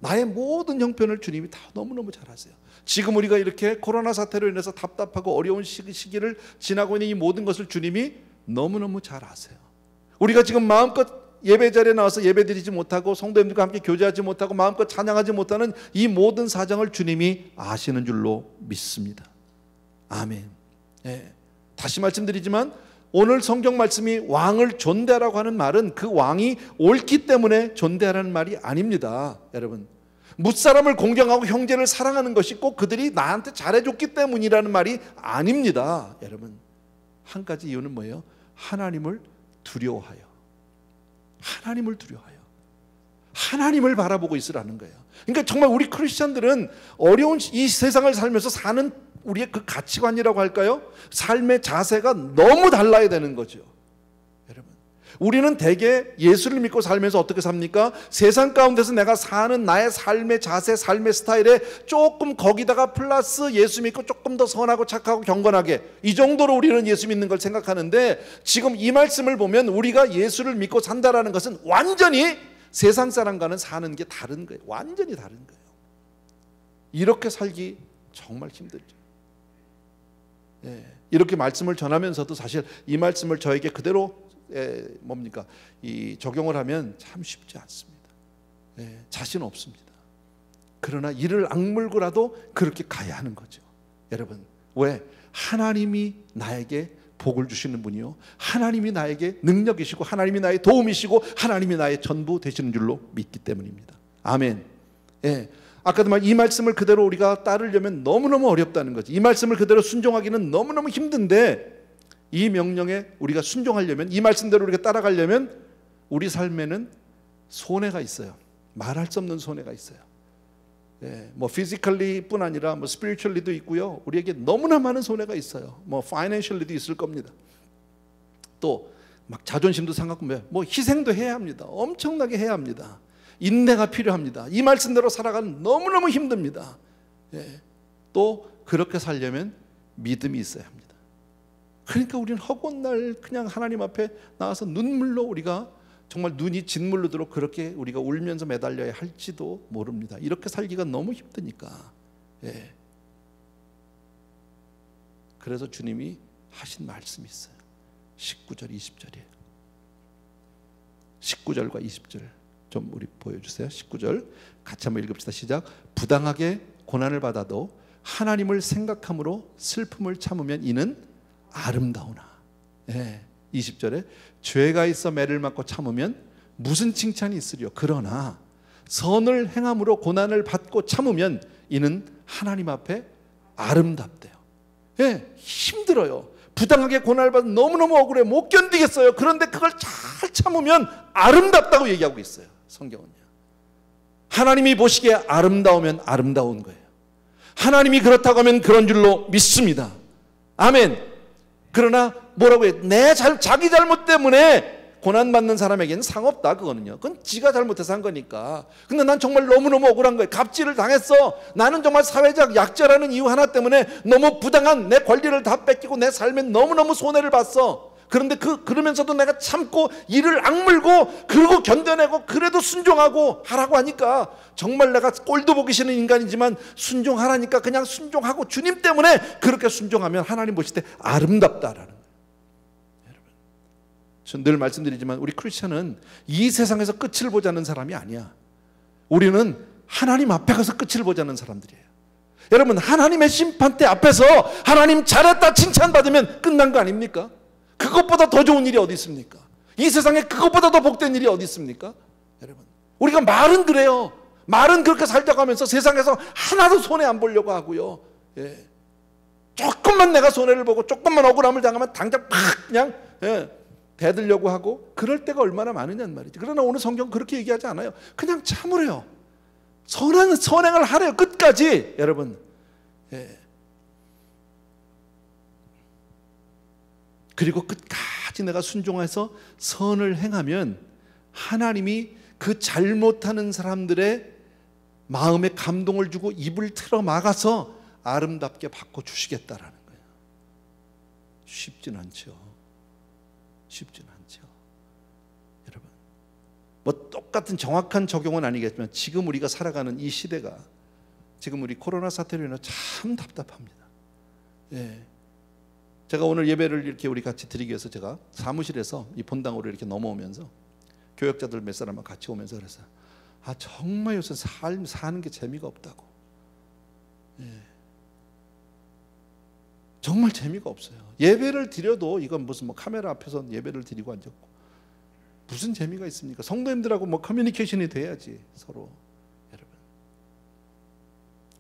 나의 모든 형편을 주님이 다 너무너무 잘 아세요. 지금 우리가 이렇게 코로나 사태로 인해서 답답하고 어려운 시기를 지나고 있는 이 모든 것을 주님이 너무너무 잘 아세요. 우리가 지금 마음껏 예배 자리에 나와서 예배드리지 못하고 성도님들과 함께 교제하지 못하고 마음껏 찬양하지 못하는 이 모든 사정을 주님이 아시는 줄로 믿습니다. 아멘. 예. 다시 말씀드리지만 오늘 성경 말씀이 왕을 존대하라고 하는 말은 그 왕이 옳기 때문에 존대하라는 말이 아닙니다, 여러분. 뭇사람을 공경하고 형제를 사랑하는 것이 꼭 그들이 나한테 잘해줬기 때문이라는 말이 아닙니다, 여러분. 한 가지 이유는 뭐예요? 하나님을 두려워하여, 하나님을 두려워하여, 하나님을 바라보고 있으라는 거예요. 그러니까 정말 우리 크리스찬들은 어려운 이 세상을 살면서 사는 우리의 그 가치관이라고 할까요? 삶의 자세가 너무 달라야 되는 거죠. 여러분, 우리는 대개 예수를 믿고 살면서 어떻게 삽니까? 세상 가운데서 내가 사는 나의 삶의 자세, 삶의 스타일에 조금 거기다가 플러스 예수 믿고 조금 더 선하고 착하고 경건하게, 이 정도로 우리는 예수 믿는 걸 생각하는데, 지금 이 말씀을 보면 우리가 예수를 믿고 산다라는 것은 완전히 세상 사람과는 사는 게 다른 거예요. 완전히 다른 거예요. 이렇게 살기 정말 힘들죠. 이렇게 말씀을 전하면서도 사실 이 말씀을 저에게 그대로 이 적용을 하면 참 쉽지 않습니다. 자신 없습니다. 그러나 이를 악물고라도 그렇게 가야 하는 거죠. 여러분, 왜? 하나님이 나에게 복을 주시는 분이요, 하나님이 나에게 능력이시고 하나님이 나의 도움이시고 하나님이 나의 전부 되시는 줄로 믿기 때문입니다. 아멘. 아까도 이 말씀을 그대로 우리가 따르려면 너무너무 어렵다는 거지. 이 말씀을 그대로 순종하기는 너무너무 힘든데, 이 명령에 우리가 순종하려면, 이 말씀대로 우리가 따라가려면 우리 삶에는 손해가 있어요. 말할 수 없는 손해가 있어요. 뭐 피지컬리뿐 아니라 뭐 스피리추얼리도 있고요. 우리에게 너무나 많은 손해가 있어요. 뭐 파이낸셜리도 있을 겁니다. 또 막 자존심도 상하고 뭐 희생도 해야 합니다. 엄청나게 해야 합니다. 인내가 필요합니다. 이 말씀대로 살아가는 너무너무 힘듭니다. 또 그렇게 살려면 믿음이 있어야 합니다. 그러니까 우리는 허구한 날 그냥 하나님 앞에 나와서 눈물로, 우리가 정말 눈이 진물로도록 그렇게 우리가 울면서 매달려야 할지도 모릅니다. 이렇게 살기가 너무 힘드니까. 그래서 주님이 하신 말씀이 있어요. 19절 20절이에요. 19절과 20절 좀 우리 보여주세요. 19절 같이 한번 읽읍시다. 시작. 부당하게 고난을 받아도 하나님을 생각함으로 슬픔을 참으면 이는 아름다우나. 20절에 죄가 있어 매를 맞고 참으면 무슨 칭찬이 있으리요. 그러나 선을 행함으로 고난을 받고 참으면 이는 하나님 앞에 아름답대요. 힘들어요. 부당하게 고난을 받으면 너무너무 억울해, 못 견디겠어요. 그런데 그걸 잘 참으면 아름답다고 얘기하고 있어요. 성경은요. 하나님이 보시기에 아름다우면 아름다운 거예요. 하나님이 그렇다고 하면 그런 줄로 믿습니다. 아멘. 그러나 뭐라고 해요? 자기 잘못 때문에 고난받는 사람에게는 상없다. 그거는요, 그건 지가 잘못해서 한 거니까. 근데 난 정말 너무너무 억울한 거예요. 갑질을 당했어. 나는 정말 사회적 약자라는 이유 하나 때문에 너무 부당한 내 권리를 다 뺏기고 내 삶에 너무너무 손해를 봤어. 그런데 그러면서도 내가 참고 이를 악물고 그러고 견뎌내고 그래도 순종하고 하라고 하니까, 정말 내가 꼴도 보기 싫은 인간이지만 순종하라니까 그냥 순종하고, 주님 때문에 그렇게 순종하면 하나님 보실 때 아름답다라는 거예요. 여러분, 전 늘 말씀드리지만 우리 크리스천은 이 세상에서 끝을 보자는 사람이 아니야. 우리는 하나님 앞에 가서 끝을 보자는 사람들이에요. 여러분, 하나님의 심판대 앞에서 하나님 잘했다 칭찬받으면 끝난 거 아닙니까? 그것보다 더 좋은 일이 어디 있습니까? 이 세상에 그것보다 더 복된 일이 어디 있습니까? 여러분, 우리가 말은 그래요. 말은 그렇게 살자고 하면서 세상에서 하나도 손해 안 보려고 하고요. 조금만 내가 손해를 보고 조금만 억울함을 당하면 당장 팍 그냥 대들려고 하고, 그럴 때가 얼마나 많으냐는 말이죠. 그러나 오늘 성경 그렇게 얘기하지 않아요. 그냥 참으래요. 선행을 하래요. 끝까지. 여러분, 그리고 끝까지 내가 순종해서 선을 행하면 하나님이 그 잘못하는 사람들의 마음에 감동을 주고 입을 틀어 막아서 아름답게 바꿔주시겠다라는 거예요. 쉽진 않죠. 쉽진 않죠. 여러분, 뭐 똑같은 정확한 적용은 아니겠지만 지금 우리가 살아가는 이 시대가, 지금 우리 코로나 사태로 인해 참 답답합니다. 제가 오늘 예배를 이렇게 우리 같이 드리기 위해서 제가 사무실에서 이 본당으로 이렇게 넘어오면서 교역자들 몇 사람과 같이 오면서 그래서 정말 요새 삶 사는 게 재미가 없다고. 정말 재미가 없어요. 예배를 드려도 이건 무슨 뭐 카메라 앞에서 예배를 드리고 앉았고 무슨 재미가 있습니까? 성도님들하고 뭐 커뮤니케이션이 돼야지 서로. 여러분,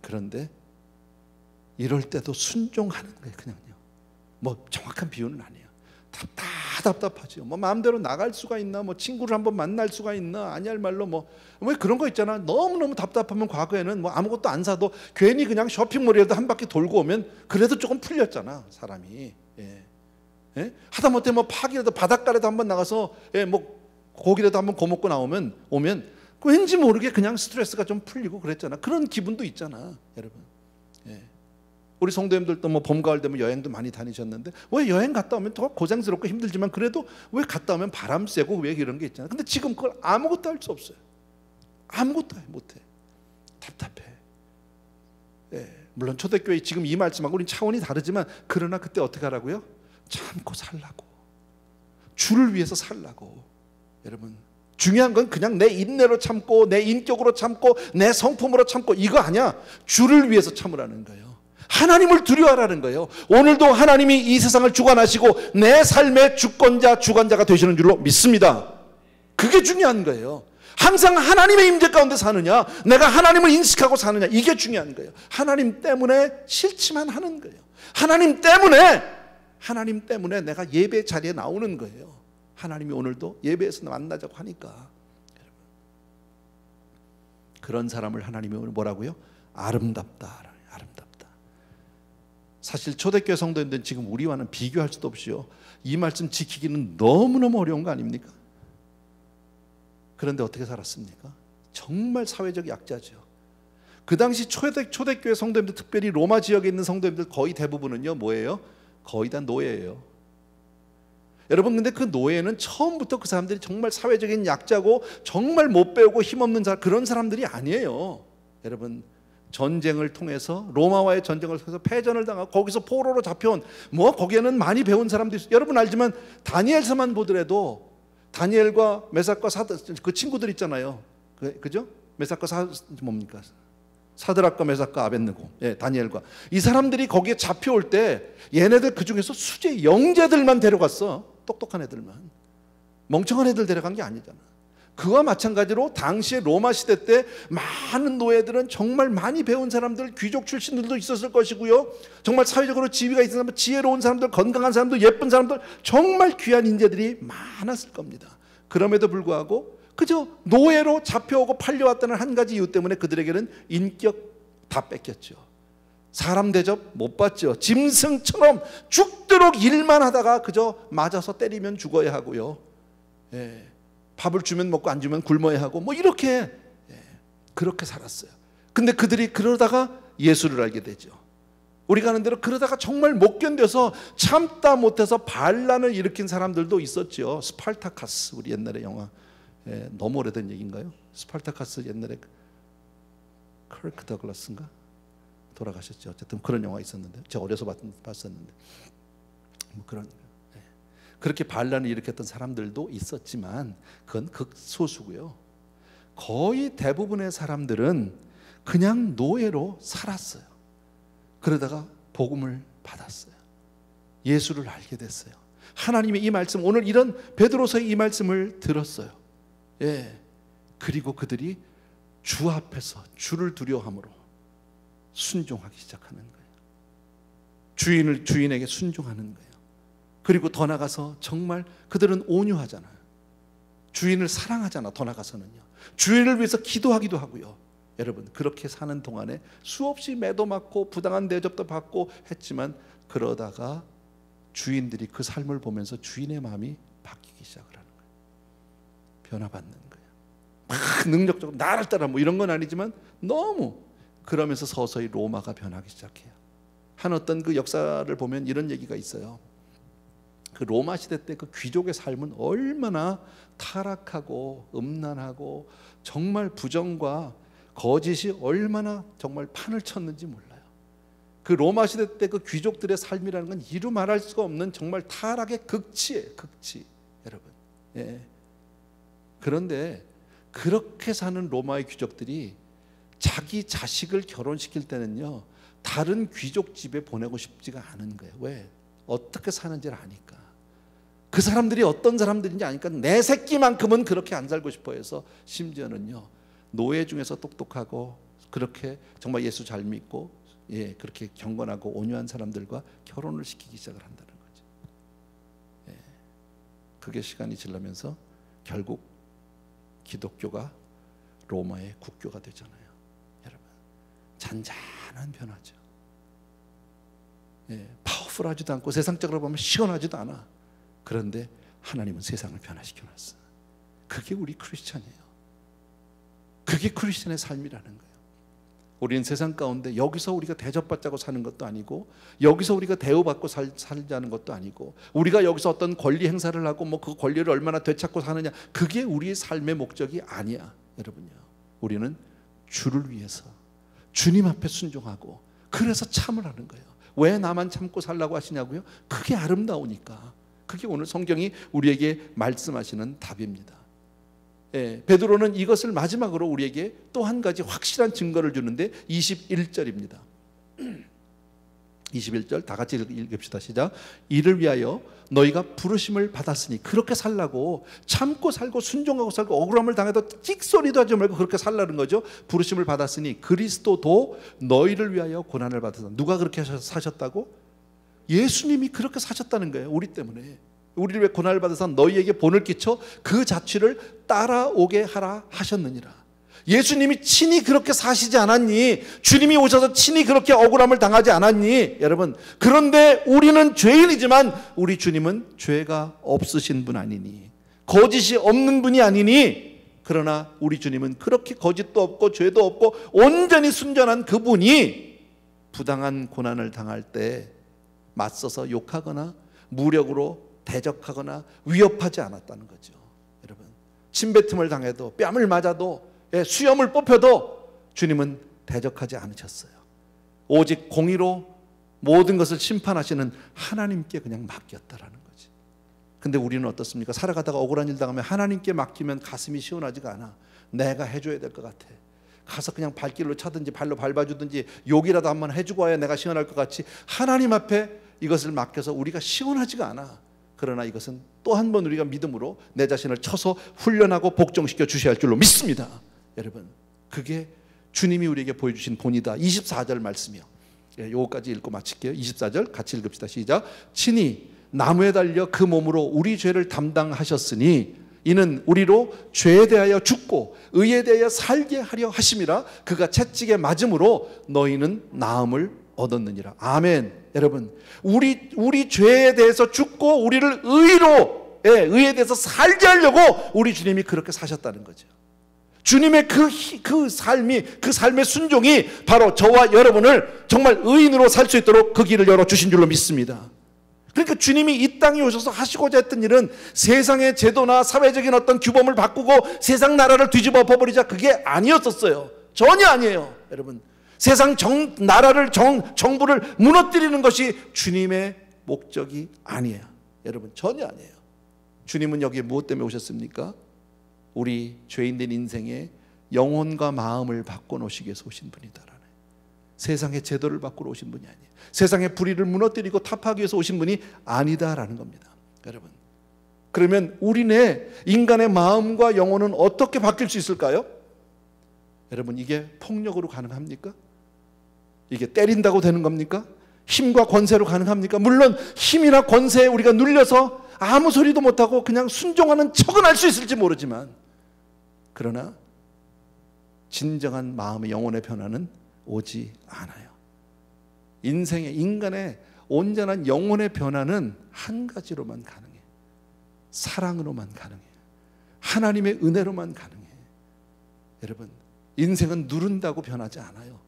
그런데 이럴 때도 순종하는 거예요. 그냥요. 뭐 정확한 비유는 아니에요. 답답하죠. 뭐 마음대로 나갈 수가 있나, 뭐 친구를 한번 만날 수가 있나, 아니할 말로 뭐 그런 거 있잖아. 너무너무 답답하면 과거에는 뭐 아무것도 안 사도 괜히 그냥 쇼핑몰이라도 한 바퀴 돌고 오면 그래도 조금 풀렸잖아, 사람이. 예. 예? 하다못해 뭐 파기라도 바닷가라도 한번 나가서 뭐 고기라도 한번 구워 먹고 오면 왠지 모르게 그냥 스트레스가 좀 풀리고 그랬잖아. 그런 기분도 있잖아, 여러분. 예. 우리 성도님들도 뭐 봄, 가을 되면 여행도 많이 다니셨는데 왜 여행 갔다 오면 더 고생스럽고 힘들지만 그래도 왜 갔다 오면 바람 쐬고 왜 이런 게 있잖아. 근데 지금 그걸 아무것도 할 수 없어요. 아무것도 못해. 답답해. 예. 물론 초대교회 지금 이 말씀하고 우린 차원이 다르지만 그러나 그때 어떻게 하라고요? 참고 살라고. 주를 위해서 살라고. 여러분, 중요한 건 그냥 내 인내로 참고 내 인격으로 참고 내 성품으로 참고 이거 아니야. 주를 위해서 참으라는 거예요. 하나님을 두려워하라는 거예요. 오늘도 하나님이 이 세상을 주관하시고 내 삶의 주권자 주관자가 되시는 줄로 믿습니다. 그게 중요한 거예요. 항상 하나님의 임재 가운데 사느냐, 내가 하나님을 인식하고 사느냐, 이게 중요한 거예요. 하나님 때문에 싫지만 하는 거예요. 하나님 때문에 내가 예배 자리에 나오는 거예요. 하나님이 오늘도 예배에서 만나자고 하니까. 그런 사람을 하나님이 오늘 뭐라고요? 아름답다. 사실 초대교회 성도님들은 지금 우리와는 비교할 수도 없이요, 이 말씀 지키기는 너무너무 어려운 거 아닙니까? 그런데 어떻게 살았습니까? 정말 사회적 약자죠. 그 당시 초대교회 성도님들, 특별히 로마 지역에 있는 성도님들 거의 대부분은요 뭐예요? 거의 다 노예예요. 여러분, 근데 그 노예는 처음부터 그 사람들이 정말 사회적인 약자고 정말 못 배우고 힘없는 그런 사람들이 아니에요. 여러분, 전쟁을 통해서, 로마와의 전쟁을 통해서 패전을 당하고 거기서 포로로 잡혀온, 뭐 거기에는 많이 배운 사람들이 있어요. 여러분 알지만 다니엘서만 보더라도 다니엘과 메삭과 그 친구들 있잖아요. 그죠? 메삭과 뭡니까? 사드락과 메삭과 아벳느고, 다니엘과 이 사람들이 거기에 잡혀올 때 얘네들 그 중에서 수제 영재들만 데려갔어. 똑똑한 애들만. 멍청한 애들 데려간 게 아니잖아. 그와 마찬가지로 당시에 로마 시대 때 많은 노예들은 정말 많이 배운 사람들, 귀족 출신들도 있었을 것이고요, 정말 사회적으로 지위가 있는 사람들, 지혜로운 사람들, 건강한 사람들, 예쁜 사람들, 정말 귀한 인재들이 많았을 겁니다. 그럼에도 불구하고 그저 노예로 잡혀오고 팔려왔다는 한 가지 이유 때문에 그들에게는 인격 다 뺏겼죠. 사람 대접 못 받죠. 짐승처럼 죽도록 일만 하다가 그저 맞아서 때리면 죽어야 하고요, 밥을 주면 먹고 안 주면 굶어야 하고 뭐 이렇게, 그렇게 살았어요. 근데 그들이 그러다가 예수를 알게 되죠. 우리가 아는 대로 그러다가 정말 못 견뎌서 참다 못해서 반란을 일으킨 사람들도 있었죠. 스파르타카스, 우리 옛날에 영화, 너무 오래된 얘기인가요? 스파르타카스 옛날에 커크 더글라스인가 돌아가셨죠. 어쨌든 그런 영화 있었는데 제가 어려서 봤었는데 뭐 그런, 그렇게 반란을 일으켰던 사람들도 있었지만 그건 극소수고요. 거의 대부분의 사람들은 그냥 노예로 살았어요. 그러다가 복음을 받았어요. 예수를 알게 됐어요. 하나님의 이 말씀, 오늘 이런 베드로서의 이 말씀을 들었어요. 그리고 그들이 주 앞에서 주를 두려워함으로 순종하기 시작하는 거예요. 주인에게 순종하는 거예요. 그리고 더 나가서 정말 그들은 온유하잖아요. 주인을 사랑하잖아. 더 나가서는요, 주인을 위해서 기도하기도 하고요. 여러분, 그렇게 사는 동안에 수없이 매도 맞고 부당한 대접도 받고 했지만 그러다가 주인들이 그 삶을 보면서 주인의 마음이 바뀌기 시작을 하는 거예요. 변화받는 거예요. 막 능력적으로 나를 따라 뭐 이런 건 아니지만 너무, 그러면서 서서히 로마가 변하기 시작해요. 한 어떤 그 역사를 보면 이런 얘기가 있어요. 그 로마 시대 때 그 귀족의 삶은 얼마나 타락하고 음란하고 정말 부정과 거짓이 얼마나 정말 판을 쳤는지 몰라요. 그 로마 시대 때 그 귀족들의 삶이라는 건 이루 말할 수가 없는 정말 타락의 극치예요. 극치, 여러분. 그런데 그렇게 사는 로마의 귀족들이 자기 자식을 결혼시킬 때는요, 다른 귀족 집에 보내고 싶지가 않은 거예요. 왜? 어떻게 사는지를 아니까. 그 사람들이 어떤 사람들인지 아니까 내 새끼만큼은 그렇게 안 살고 싶어 해서 심지어는요, 노예 중에서 똑똑하고 그렇게 정말 예수 잘 믿고 그렇게 경건하고 온유한 사람들과 결혼을 시키기 시작을 한다는 거죠. 그게 시간이 지나면서 결국 기독교가 로마의 국교가 되잖아요. 여러분, 잔잔한 변화죠. 파워풀하지도 않고 세상적으로 보면 시원하지도 않아. 그런데 하나님은 세상을 변화시켜 놨어요. 그게 우리 크리스찬이에요. 그게 크리스찬의 삶이라는 거예요. 우리는 세상 가운데 여기서 우리가 대접받자고 사는 것도 아니고, 여기서 우리가 대우받고 살자는 것도 아니고, 우리가 여기서 어떤 권리 행사를 하고 뭐 그 권리를 얼마나 되찾고 사느냐, 그게 우리의 삶의 목적이 아니야. 여러분요, 우리는 주를 위해서 주님 앞에 순종하고, 그래서 참을 하는 거예요. 왜 나만 참고 살라고 하시냐고요? 그게 아름다우니까. 그게 오늘 성경이 우리에게 말씀하시는 답입니다. 베드로는 이것을 마지막으로 우리에게 또 한 가지 확실한 증거를 주는데 21절입니다. 21절 다 같이 읽읍시다. 시작. 이를 위하여 너희가 부르심을 받았으니, 그렇게 살라고, 참고 살고 순종하고 살고 억울함을 당해도 찍소리도 하지 말고 그렇게 살라는 거죠. 부르심을 받았으니 그리스도도 너희를 위하여 고난을 받았다. 누가 그렇게 사셨다고? 예수님이 그렇게 사셨다는 거예요. 우리 때문에. 우리를 왜 고난을 받아서 너희에게 본을 끼쳐 그 자취를 따라오게 하라 하셨느니라. 예수님이 친히 그렇게 사시지 않았니? 주님이 오셔서 친히 그렇게 억울함을 당하지 않았니? 여러분, 그런데 우리는 죄인이지만 우리 주님은 죄가 없으신 분 아니니, 거짓이 없는 분이 아니니, 그러나 우리 주님은 그렇게 거짓도 없고 죄도 없고 온전히 순전한 그분이 부당한 고난을 당할 때 맞서서 욕하거나 무력으로 대적하거나 위협하지 않았다는 거죠. 여러분, 침뱉음을 당해도, 뺨을 맞아도, 수염을 뽑혀도 주님은 대적하지 않으셨어요. 오직 공의로 모든 것을 심판하시는 하나님께 그냥 맡겼다라는 거지. 근데 우리는 어떻습니까? 살아가다가 억울한 일 당하면 하나님께 맡기면 가슴이 시원하지가 않아. 내가 해줘야 될 것 같아. 가서 그냥 발길로 차든지 발로 밟아주든지 욕이라도 한번 해주고 와야 내가 시원할 것 같이, 하나님 앞에 이것을 맡겨서 우리가 시원하지가 않아. 그러나 이것은 또 한 번 우리가 믿음으로 내 자신을 쳐서 훈련하고 복종시켜 주셔야 할 줄로 믿습니다. 여러분, 그게 주님이 우리에게 보여주신 본이다. 24절 말씀이요. 요거까지 읽고 마칠게요. 24절 같이 읽읍시다. 시작. 친히 나무에 달려 그 몸으로 우리 죄를 담당하셨으니 이는 우리로 죄에 대하여 죽고 의에 대하여 살게 하려 하심이라. 그가 채찍에 맞음으로 너희는 나음을 얻었느니라. 아멘. 여러분, 우리 죄에 대해서 죽고 우리를 의로, 의에 대해서 살게 하려고 우리 주님이 그렇게 사셨다는 거죠. 주님의 그 삶의 순종이 바로 저와 여러분을 정말 의인으로 살 수 있도록 그 길을 열어주신 줄로 믿습니다. 그러니까 주님이 이 땅에 오셔서 하시고자 했던 일은 세상의 제도나 사회적인 어떤 규범을 바꾸고 세상 나라를 뒤집어 엎어버리자, 그게 아니었었어요. 전혀 아니에요. 여러분, 세상 나라를 정부를 무너뜨리는 것이 주님의 목적이 아니에요. 여러분, 전혀 아니에요. 주님은 여기에 무엇 때문에 오셨습니까? 우리 죄인된 인생에 영혼과 마음을 바꿔놓으시기 위해서 오신 분이다라는, 세상의 제도를 바꾸러 오신 분이 아니에요. 세상의 불의를 무너뜨리고 타파하기 위해서 오신 분이 아니다라는 겁니다. 여러분, 그러면 우리네 인간의 마음과 영혼은 어떻게 바뀔 수 있을까요? 여러분, 이게 폭력으로 가능합니까? 이게 때린다고 되는 겁니까? 힘과 권세로 가능합니까? 물론 힘이나 권세에 우리가 눌려서 아무 소리도 못하고 그냥 순종하는 척은 할 수 있을지 모르지만, 그러나 진정한 마음의 영혼의 변화는 오지 않아요. 인간의 온전한 영혼의 변화는 한 가지로만 가능해요. 사랑으로만 가능해요. 하나님의 은혜로만 가능해요. 여러분, 인생은 누른다고 변하지 않아요.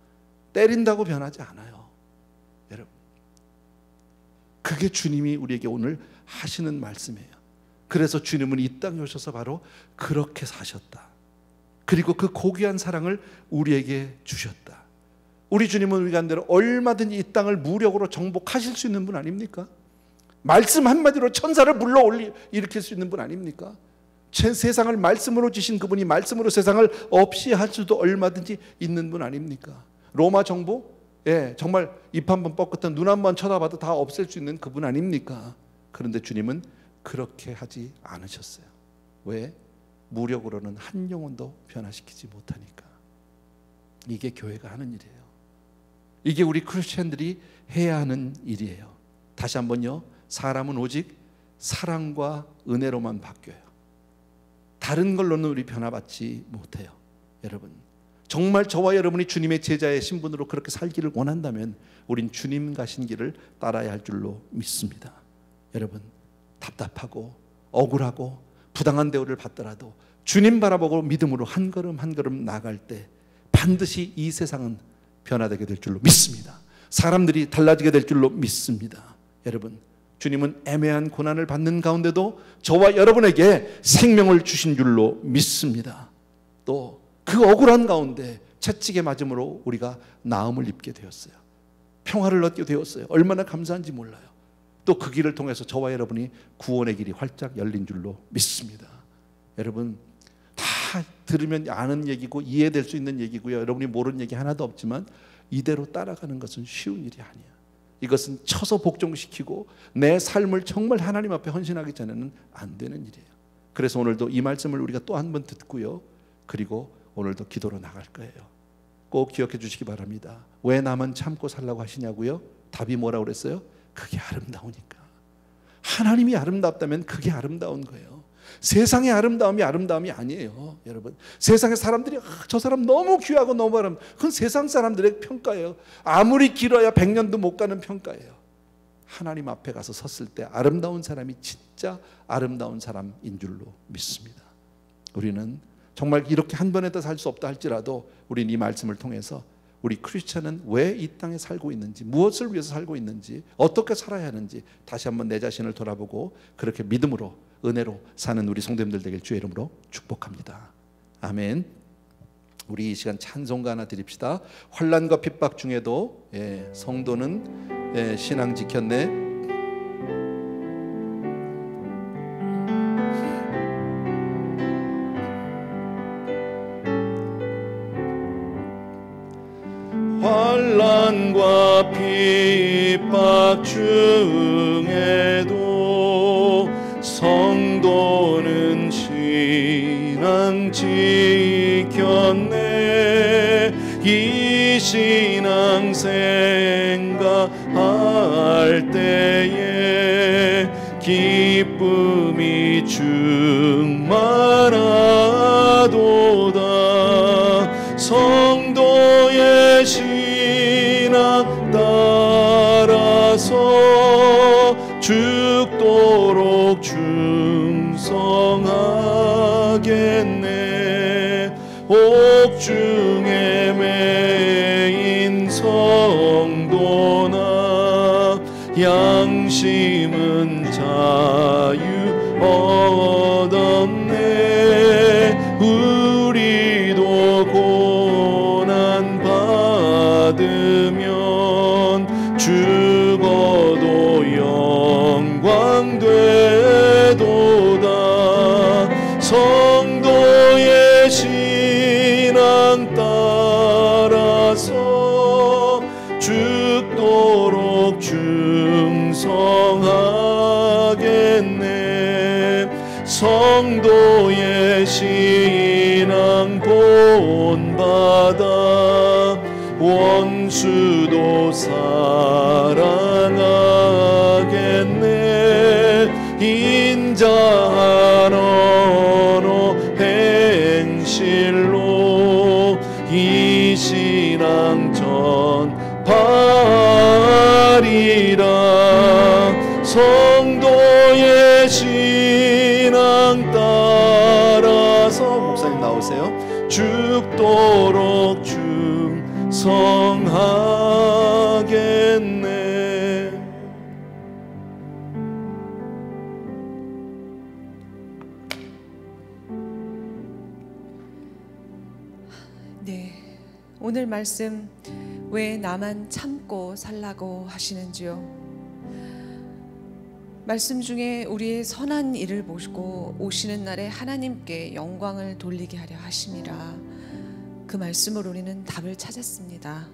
때린다고 변하지 않아요. 여러분, 그게 주님이 우리에게 오늘 하시는 말씀이에요. 그래서 주님은 이 땅에 오셔서 바로 그렇게 사셨다. 그리고 그 고귀한 사랑을 우리에게 주셨다. 우리 주님은 우리가 한대로 얼마든지 이 땅을 무력으로 정복하실 수 있는 분 아닙니까? 말씀 한마디로 천사를 불러 일으킬 수 있는 분 아닙니까? 세상을 말씀으로 지신 그분이 말씀으로 세상을 없이 할 수도 얼마든지 있는 분 아닙니까? 로마 정부, 정말 입 한번 뻗고 눈 한번 쳐다봐도 다 없앨 수 있는 그분 아닙니까? 그런데 주님은 그렇게 하지 않으셨어요. 왜? 무력으로는 한 영혼도 변화시키지 못하니까. 이게 교회가 하는 일이에요. 이게 우리 크리스천들이 해야 하는 일이에요. 다시 한번요. 사람은 오직 사랑과 은혜로만 바뀌어요. 다른 걸로는 우리 변화받지 못해요. 여러분, 정말 저와 여러분이 주님의 제자의 신분으로 그렇게 살기를 원한다면 우린 주님 가신 길을 따라야 할 줄로 믿습니다. 여러분, 답답하고 억울하고 부당한 대우를 받더라도 주님 바라보고 믿음으로 한 걸음 한 걸음 나아갈 때 반드시 이 세상은 변화되게 될 줄로 믿습니다. 사람들이 달라지게 될 줄로 믿습니다. 여러분, 주님은 애매한 고난을 받는 가운데도 저와 여러분에게 생명을 주신 줄로 믿습니다. 또 그 억울한 가운데 채찍에 맞음으로 우리가 나음을 입게 되었어요. 평화를 얻게 되었어요. 얼마나 감사한지 몰라요. 또 그 길을 통해서 저와 여러분이 구원의 길이 활짝 열린 줄로 믿습니다. 여러분, 다 들으면 아는 얘기고 이해될 수 있는 얘기고요. 여러분이 모르는 얘기 하나도 없지만 이대로 따라가는 것은 쉬운 일이 아니야. 이것은 쳐서 복종시키고 내 삶을 정말 하나님 앞에 헌신하기 전에는 안 되는 일이에요. 그래서 오늘도 이 말씀을 우리가 또 한 번 듣고요, 그리고 오늘도 기도로 나갈 거예요. 꼭 기억해 주시기 바랍니다. 왜 나만 참고 살라고 하시냐고요? 답이 뭐라고 그랬어요? 그게 아름다우니까. 하나님이 아름답다면 그게 아름다운 거예요. 세상의 아름다움이 아름다움이 아니에요. 여러분, 세상의 사람들이 저 사람 너무 귀하고 너무 아름다워, 그건 세상 사람들의 평가예요. 아무리 길어야 100년도 못 가는 평가예요. 하나님 앞에 가서 섰을 때 아름다운 사람이 진짜 아름다운 사람인 줄로 믿습니다. 우리는 정말 이렇게 한 번에 더 살 수 없다 할지라도 우리는 이 말씀을 통해서 우리 크리스천은 왜 이 땅에 살고 있는지, 무엇을 위해서 살고 있는지, 어떻게 살아야 하는지 다시 한번 내 자신을 돌아보고 그렇게 믿음으로 은혜로 사는 우리 성도님들 되길 주의 이름으로 축복합니다. 아멘. 우리 이 시간 찬송가 하나 드립시다. 환난과 핍박 중에도 성도는 신앙 지켰네. 환난과 핍박 중에도 성도는 신앙 지켰네. 이 신앙 생각할 때에 기쁨이 충만하도다. 성도의 신앙 따라서 죽도록 충성하겠네. 옥중에 매인 성도나 양심은 자유 얻었네. 우리도 고난 받으면 죽어도 영광 되도다. 성도의 신앙 따라서 죽도록 충성하겠네. 성도의 신앙 본받아 원수도 사랑하겠네. 인자한 언어 행실로 이 신앙 전파하리라. 성도의 신앙 따라서 목사님 나오세요. 죽도록 충성하겠네. 네, 오늘 말씀 왜 나만 참고 살라고 하시는지요? 말씀 중에 우리의 선한 일을 보시고 오시는 날에 하나님께 영광을 돌리게 하려 하심이라. 그 말씀으로 우리는 답을 찾았습니다.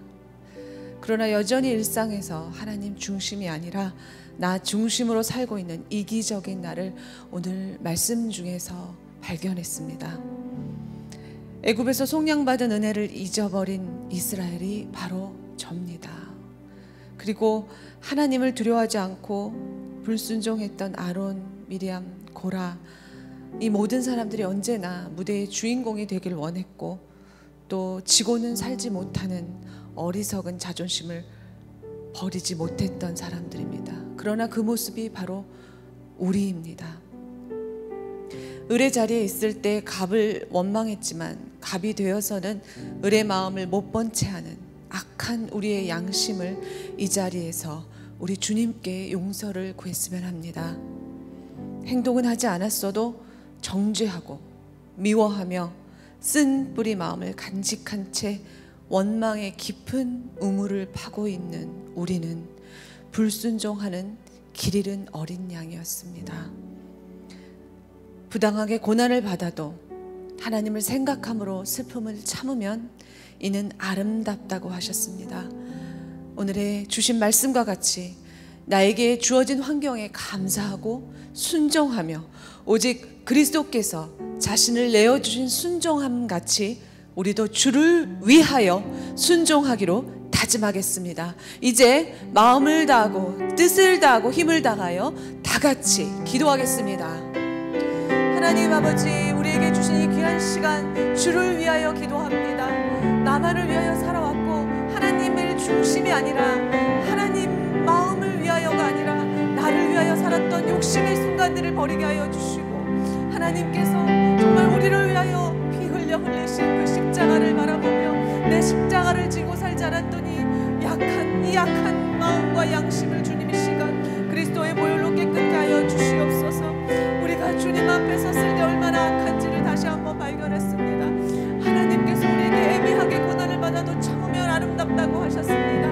그러나 여전히 일상에서 하나님 중심이 아니라 나 중심으로 살고 있는 이기적인 나를 오늘 말씀 중에서 발견했습니다. 애굽에서 속량받은 은혜를 잊어버린 이스라엘이 바로 접니다. 그리고 하나님을 두려워하지 않고 불순종했던 아론, 미리암, 고라, 이 모든 사람들이 언제나 무대의 주인공이 되길 원했고 또 지고는 살지 못하는 어리석은 자존심을 버리지 못했던 사람들입니다. 그러나 그 모습이 바로 우리입니다. 을의 자리에 있을 때 갑을 원망했지만 갑이 되어서는 을의 마음을 못 본 채 하는 악한 우리의 양심을 이 자리에서 우리 주님께 용서를 구했으면 합니다. 행동은 하지 않았어도 정죄하고 미워하며 쓴 뿌리 마음을 간직한 채 원망의 깊은 우물을 파고 있는 우리는 불순종하는 길 잃은 어린 양이었습니다. 부당하게 고난을 받아도 하나님을 생각함으로 슬픔을 참으면 이는 아름답다고 하셨습니다. 오늘의 주신 말씀과 같이 나에게 주어진 환경에 감사하고 순종하며 오직 그리스도께서 자신을 내어주신 순종함 같이 우리도 주를 위하여 순종하기로 다짐하겠습니다. 이제 마음을 다하고 뜻을 다하고 힘을 다하여 다 같이 기도하겠습니다. 하나님 아버지, 우리에게 주신 이 귀한 시간 주를 위하여 기도합니다. 나만을 위하여 살아왔고 하나님의 중심이 아니라 하나님 마음을 위하여가 아니라 나를 위하여 살았던 욕심의 순간들을 버리게 하여 주시고 하나님께서 정말 우리를 위하여 피 흘려 흘리신 그 십자가를 바라보며 내 십자가를 지고 살지 않았더니 이 약한 마음과 양심을 주님 이 시간 그리스도의 보혈로 깨끗게 하여 주시옵소서. 우리가 주님 앞에 섰을 때 얼마나 악한지를 다시 한번 발견했습니다. 하나님께서 우리에게 애매하게 고난을 받아도 참으면 아름답다고 하셨습니다.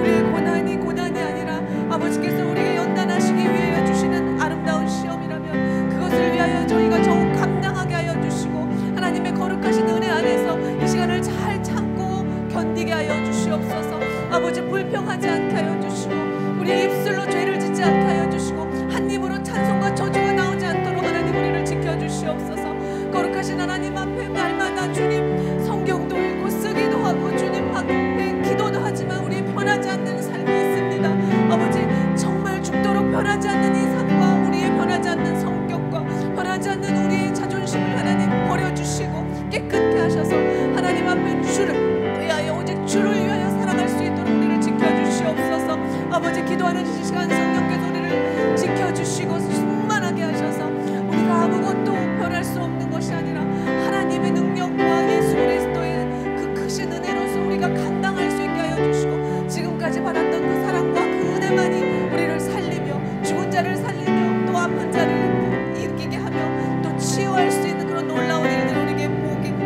우리의 고난이 아니라 아버지께서 우리에게 연단하시기 위해 주시는 아름다운 시험이라면 그것을 위하여 저희가 더욱 감당하게 하여 주시고 하나님의 거룩하신 은혜 안에서 이 시간을 잘 참고 견디게 하여 주시옵소서. 아버지, 불평하지 않게 하여 주시고 우리의 입술로 죄를 짓지 않게 하여 주시고 한 입으로 찬송과 저주가 나오지 않도록 하나님 우리를 지켜주시옵소서. 거룩하신 하나님 앞에 날마다 주님 성경도 읽고 쓰기도 하고 주님 앞에 기도도 하지만 우리 변하지 않는 삶이 있습니다. 아버지, 정말 죽도록 변하지 않는 이 삶과 우리의 변하지 않는 성격과 변하지 않는 우리의 자존심을 하나님 버려주시고 깨끗게 하셔서 하나님 앞에 주를 위하여 오직 주를 위하여 살아갈 수 있도록 우리를 지켜주시옵소서. 아버지, 기도하는 이 시간 성령께서 우리를 지켜주시고 충만하게 하셔서 우리가 아무것도 변할 수 없는 것이 아니라 하나님의 능력과 예수 그리스도의 그 크신 은혜로서 우리가 감당할 수 있게 하여 주시고 지금까지 받았던 그 사랑과 그 은혜만이 우리를 살리며 죽은 자를 살리며 또 아픈 자를 일으키게 하며 또 치유할 수 있는 그런 놀라운 일들을 우리에게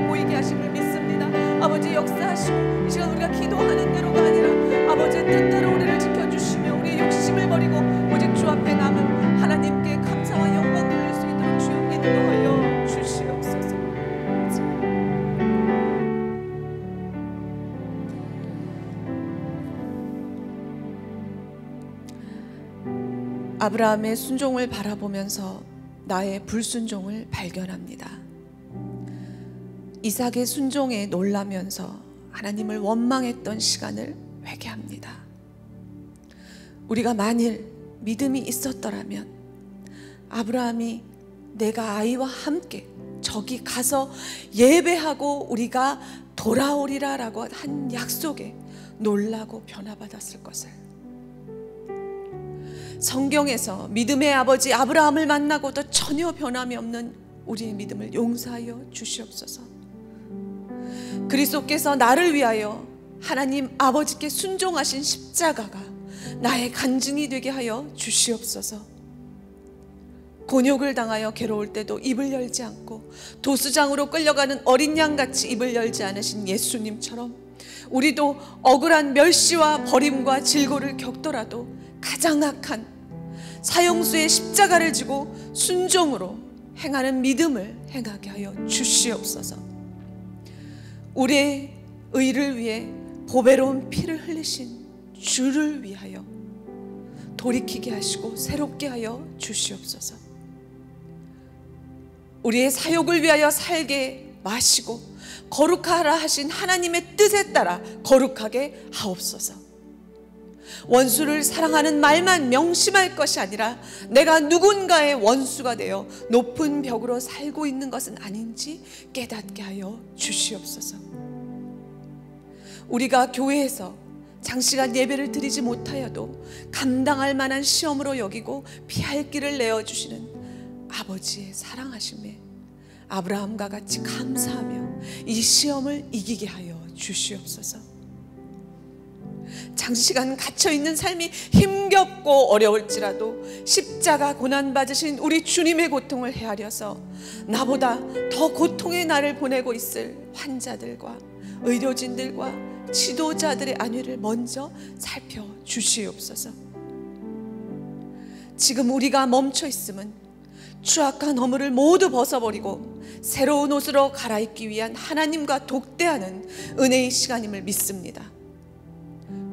보이게 하심을 믿습니다. 아버지, 역사하시고 이 시간 우리가 기도하는 대로가 아니라 아버지의 뜻대로 우리를 지켜주시며 우리의 욕심을 버리고 오직 주 앞에 남은 하나님께 감사와 영광 돌릴 수 있도록 주여 인도하여 주시옵소서. 아브라함의 순종을 바라보면서 나의 불순종을 발견합니다. 이삭의 순종에 놀라면서 하나님을 원망했던 시간을 회개합니다. 우리가 만일 믿음이 있었더라면 아브라함이 내가 아이와 함께 저기 가서 예배하고 우리가 돌아오리라 라고 한 약속에 놀라고 변화받았을 것을, 성경에서 믿음의 아버지 아브라함을 만나고도 전혀 변함이 없는 우리의 믿음을 용서하여 주시옵소서. 그리스도께서 나를 위하여 하나님 아버지께 순종하신 십자가가 나의 간증이 되게 하여 주시옵소서. 곤욕을 당하여 괴로울 때도 입을 열지 않고 도수장으로 끌려가는 어린 양같이 입을 열지 않으신 예수님처럼 우리도 억울한 멸시와 버림과 질고를 겪더라도 가장 악한 사형수의 십자가를 지고 순종으로 행하는 믿음을 행하게 하여 주시옵소서. 우리의 의를 위해 보배로운 피를 흘리신 주를 위하여 돌이키게 하시고 새롭게 하여 주시옵소서. 우리의 사욕을 위하여 살게 마시고 거룩하라 하신 하나님의 뜻에 따라 거룩하게 하옵소서. 원수를 사랑하는 말만 명심할 것이 아니라 내가 누군가의 원수가 되어 높은 벽으로 살고 있는 것은 아닌지 깨닫게 하여 주시옵소서. 우리가 교회에서 장시간 예배를 드리지 못하여도 감당할 만한 시험으로 여기고 피할 길을 내어주시는 아버지의 사랑하심에 아브라함과 같이 감사하며 이 시험을 이기게 하여 주시옵소서. 장시간 갇혀있는 삶이 힘겹고 어려울지라도 십자가 고난받으신 우리 주님의 고통을 헤아려서 나보다 더 고통의 날을 보내고 있을 환자들과 의료진들과 지도자들의 안위를 먼저 살펴주시옵소서. 지금 우리가 멈춰 있음은 추악한 허물을 모두 벗어버리고 새로운 옷으로 갈아입기 위한 하나님과 독대하는 은혜의 시간임을 믿습니다.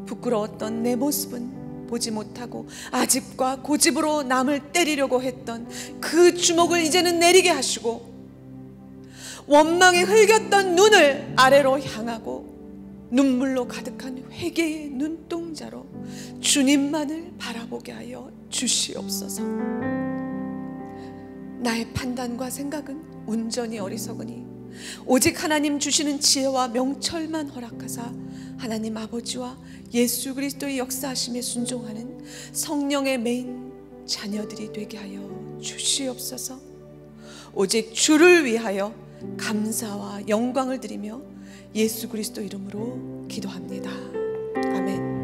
부끄러웠던 내 모습은 보지 못하고 아집과 고집으로 남을 때리려고 했던 그 주먹을 이제는 내리게 하시고 원망에 흘겼던 눈을 아래로 향하고 눈물로 가득한 회개의 눈동자로 주님만을 바라보게 하여 주시옵소서. 나의 판단과 생각은 온전히 어리석으니 오직 하나님 주시는 지혜와 명철만 허락하사 하나님 아버지와 예수 그리스도의 역사하심에 순종하는 성령의 메인 자녀들이 되게 하여 주시옵소서. 오직 주를 위하여 감사와 영광을 드리며 예수 그리스도 이름으로 기도합니다. 아멘.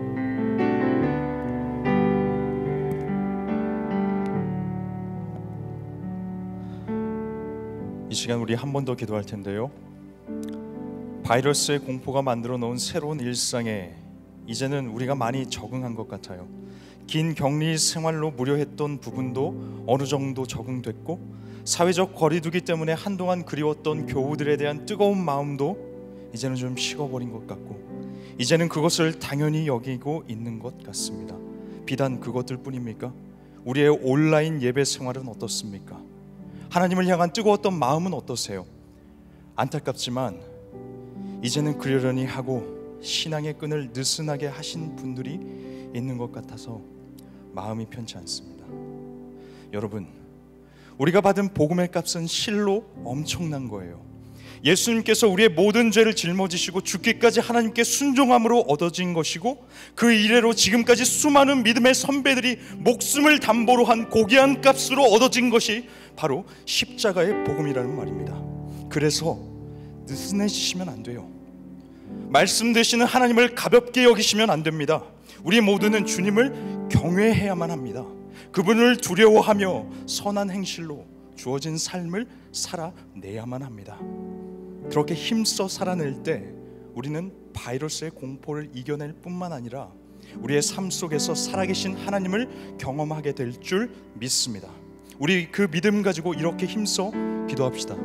이 시간 우리 한 번 더 기도할 텐데요. 바이러스의 공포가 만들어 놓은 새로운 일상에 이제는 우리가 많이 적응한 것 같아요. 긴 격리 생활로 무료했던 부분도 어느 정도 적응됐고, 사회적 거리두기 때문에 한동안 그리웠던 교우들에 대한 뜨거운 마음도 이제는 좀 식어버린 것 같고, 이제는 그것을 당연히 여기고 있는 것 같습니다. 비단 그것들 뿐입니까? 우리의 온라인 예배 생활은 어떻습니까? 하나님을 향한 뜨거웠던 마음은 어떠세요? 안타깝지만 이제는 그러려니 하고 신앙의 끈을 느슨하게 하신 분들이 있는 것 같아서 마음이 편치 않습니다. 여러분, 우리가 받은 복음의 값은 실로 엄청난 거예요. 예수님께서 우리의 모든 죄를 짊어지시고 죽기까지 하나님께 순종함으로 얻어진 것이고, 그 이래로 지금까지 수많은 믿음의 선배들이 목숨을 담보로 한 고귀한 값으로 얻어진 것이 바로 십자가의 복음이라는 말입니다. 그래서 느슨해지시면 안 돼요. 말씀 되시는 하나님을 가볍게 여기시면 안 됩니다. 우리 모두는 주님을 경외해야만 합니다. 그분을 두려워하며 선한 행실로 주어진 삶을 살아내야만 합니다. 그렇게 힘써 살아낼 때 우리는 바이러스의 공포를 이겨낼 뿐만 아니라 우리의 삶 속에서 살아계신 하나님을 경험하게 될 줄 믿습니다. 우리 그 믿음 가지고 이렇게 힘써 기도합시다.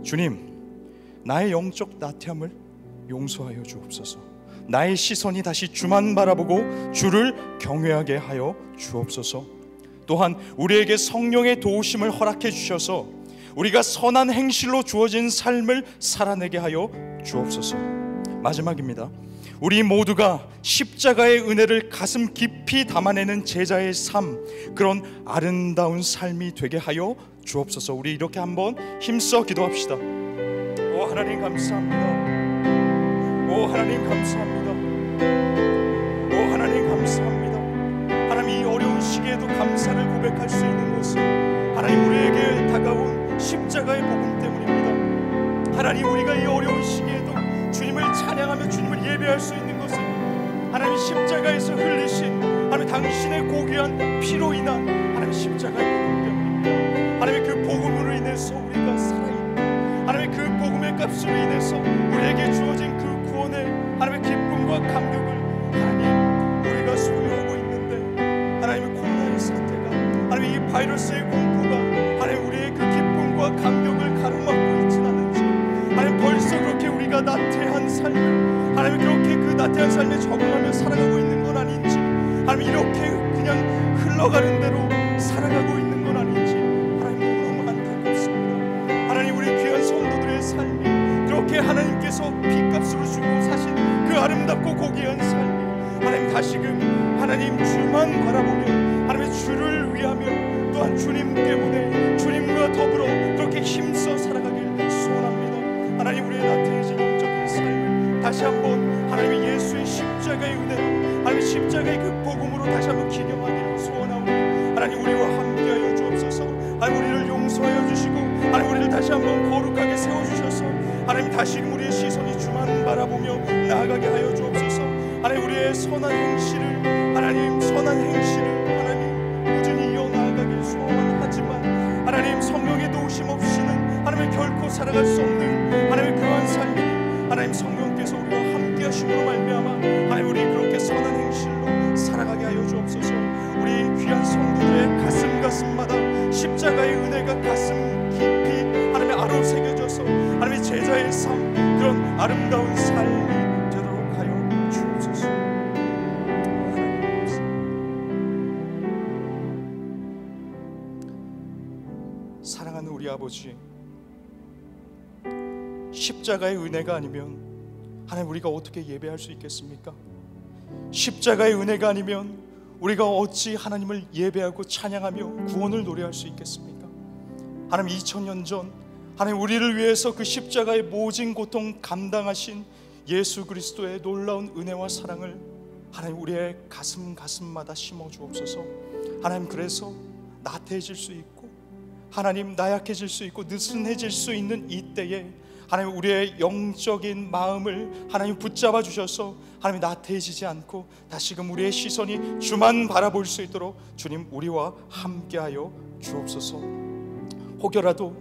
주님, 나의 영적 나태함을 용서하여 주옵소서. 나의 시선이 다시 주만 바라보고 주를 경외하게 하여 주옵소서. 또한 우리에게 성령의 도우심을 허락해 주셔서 우리가 선한 행실로 주어진 삶을 살아내게 하여 주옵소서. 마지막입니다. 우리 모두가 십자가의 은혜를 가슴 깊이 담아내는 제자의 삶, 그런 아름다운 삶이 되게 하여 주옵소서. 우리 이렇게 한번 힘써 기도합시다. 오 하나님 감사합니다. 오 하나님 감사합니다. 오 하나님 감사합니다. 하나님, 이 어려운 시기에도 감사를 고백할 수 있는 것은 하나님 우리에게 다가온 십자가의 복음 때문입니다. 하나님, 우리가 이 어려운 시기에도 주님을 찬양하며 주님을 예배할 수 있는 것은 하나님 십자가에서 흘리신 하나님 당신의 고귀한 피로 인한 하나님 십자가의 복음 때문입니다. 하나님, 그 복음으로 인해서 우리가 살아있고, 하나님 그 복음의 값으로 인해서 우리에게 주어진 그 구원의 하나님의 기쁨과 감격을 하나님 우리가 소유하고 있는데, 하나님의 코로나의 사태가, 하나님 이 바이러스의 공포가 하나님 우리의 그 기쁨과 감격을 가로막고 있진 않은지, 하나님 벌써 그렇게 우리가 나태한 삶을 하나님 그렇게 그 나태한 삶에 적응하며 살아가고 있는 건 아닌지, 하나님 이렇게 그냥 흘러가는 대로 살아가고 있는 건 아닌지 하나님 너무너무 안타깝습니다. 하나님, 우리 귀한 성도들의 삶이 그렇게 하나님께서 핏값으로 주고 사신 그 아름답고 고귀한 삶이 하나님 다시금 하나님 주만 바라보며 하나님의 주를 위하며 또한 주님 때문에 주님과 더불어 그렇게 힘써 살아가길 소원합니다. 하나님 우리의 나태해진 영적인 삶을 다시 한번 하나님의 예수의 십자가의 은혜로 하나님의 십자가의 그 복음으로 다시 한번 기념하기를 소원하오니 하나님 우리와 함께하여 주옵소서. 하나님 우리를 용서하여 주시고 하나님 우리를 다시 한번 거룩하게 세워주셔서 하나님 다시금 우리의 시선이 주만 바라보며 나아가게 하여 주옵소서. 하나님 우리의 선한 행실을 하나님 선한 행실을 하나님 꾸준히 이어나가길 소원하지만 하나님 성령의 도우심 없이는 하나님 결코 살아갈 수 없는 하나님의 그러한 삶이 하나님 성령께서 우리와 함께 하심으로 말미암아 하나님 우리 그렇게 선한 행실로 살아가게 하여 주옵소서. 우리 귀한 성도들의 가슴마다 십자가의 은혜가 가슴 깊이 하나님의 아로 새겨져서 하나님의 제자의 삶 그런 아름다운 삶이 되도록 하여 주옵소서. 사랑하는 우리 아버지, 십자가의 은혜가 아니면 하나님 우리가 어떻게 예배할 수 있겠습니까? 십자가의 은혜가 아니면 우리가 어찌 하나님을 예배하고 찬양하며 구원을 노래할 수 있겠습니까? 하나님 2000년 전 하나님 우리를 위해서 그 십자가의 모진 고통 감당하신 예수 그리스도의 놀라운 은혜와 사랑을 하나님 우리의 가슴마다 심어 주옵소서. 하나님 그래서 나태해질 수 있고 하나님 나약해질 수 있고 느슨해질 수 있는 이때에 하나님 우리의 영적인 마음을 하나님 붙잡아 주셔서 하나님 나태해지지 않고 다시금 우리의 시선이 주만 바라볼 수 있도록 주님 우리와 함께하여 주옵소서. 혹여라도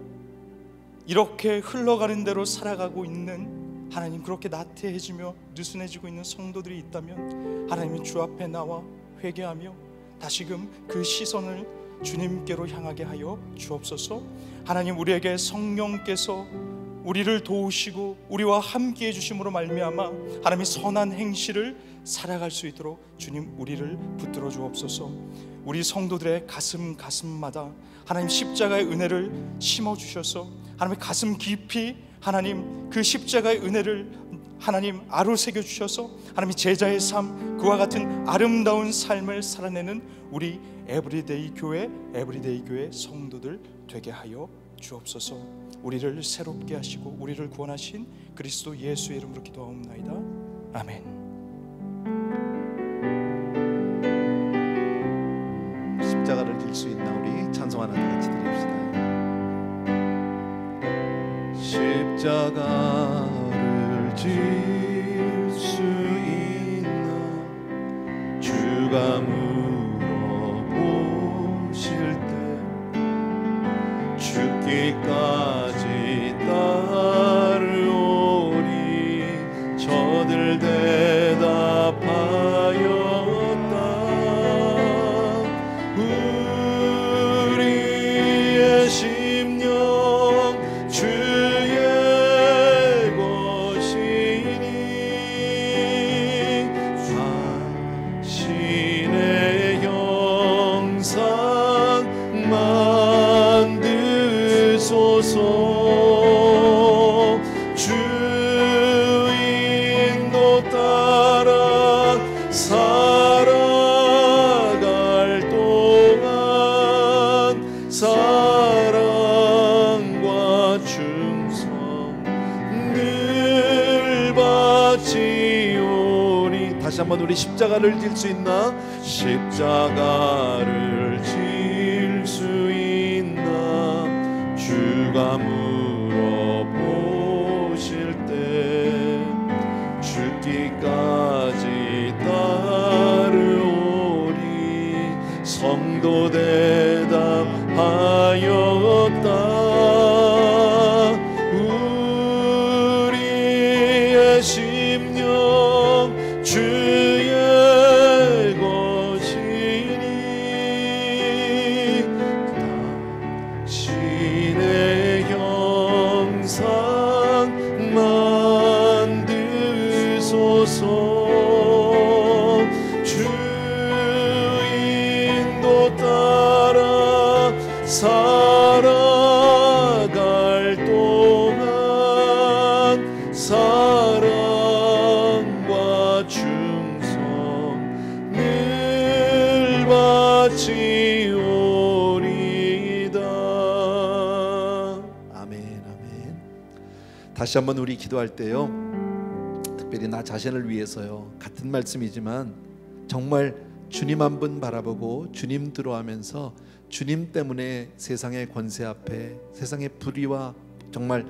이렇게 흘러가는 대로 살아가고 있는 하나님 그렇게 나태해지며 느슨해지고 있는 성도들이 있다면 하나님은 주 앞에 나와 회개하며 다시금 그 시선을 주님께로 향하게 하여 주옵소서. 하나님 우리에게 성령께서 우리를 도우시고 우리와 함께 해주심으로 말미암아 하나님의 선한 행실을 살아갈 수 있도록 주님 우리를 붙들어 주옵소서. 우리 성도들의 가슴마다 하나님 십자가의 은혜를 심어주셔서 하나님의 가슴 깊이 하나님 그 십자가의 은혜를 하나님 아로새겨 주셔서 하나님의 제자의 삶 그와 같은 아름다운 삶을 살아내는 우리 에브리데이 교회 성도들 되게 하여 주옵소서. 우리를 새롭게 하시고 우리를 구원하신 그리스도 예수의 이름으로 기도하옵나이다. 아멘. 십자가를 질 수 있나 우리 찬송 하나 같이 드립시다. 십자가를 질 수 있나 주가 물어보실 때 죽기까지 따르오리 저들 대답하였다. 우리의 심령 주의 것이니 당신의 형상 만드소서. 주인도 따라 살아갈 동안 사랑과 충성 늘 바치오리. 다시 한번 우리 십자가를 질 수 있나? 십자가를 질 수 있나 주가 물어보실 때 죽기까지 따르오리 성도 대답하였다. 우리의 심령 주의 것이니 당신의 형상 만드소서. 주인도 따라 살아갈 동안 사랑과 충성 다시 한번 우리 기도할 때요, 특별히 나 자신을 위해서요, 같은 말씀이지만 정말 주님 한 분 바라보고 주님 들어하면서 주님 때문에 세상의 권세 앞에, 세상의 불의와 정말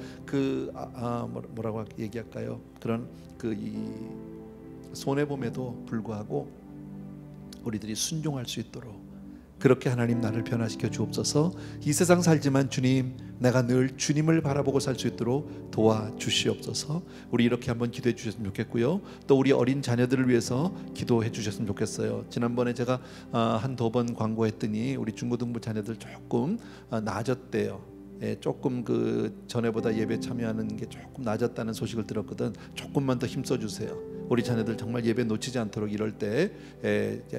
뭐라고 얘기할까요? 그런 이 손해봄에도 불구하고 우리들이 순종할 수 있도록 그렇게 하나님 나를 변화시켜 주옵소서. 이 세상 살지만 주님, 내가 늘 주님을 바라보고 살 수 있도록 도와주시옵소서. 우리 이렇게 한번 기도해 주셨으면 좋겠고요. 또 우리 어린 자녀들을 위해서 기도해 주셨으면 좋겠어요. 지난번에 제가 한두 번 광고했더니 우리 중고등부 자녀들 조금 나아졌대요. 조금 그 전에보다 예배 참여하는 게 조금 낮았다는 소식을 들었거든. 조금만 더 힘써 주세요. 우리 자녀들 정말 예배 놓치지 않도록 이럴 때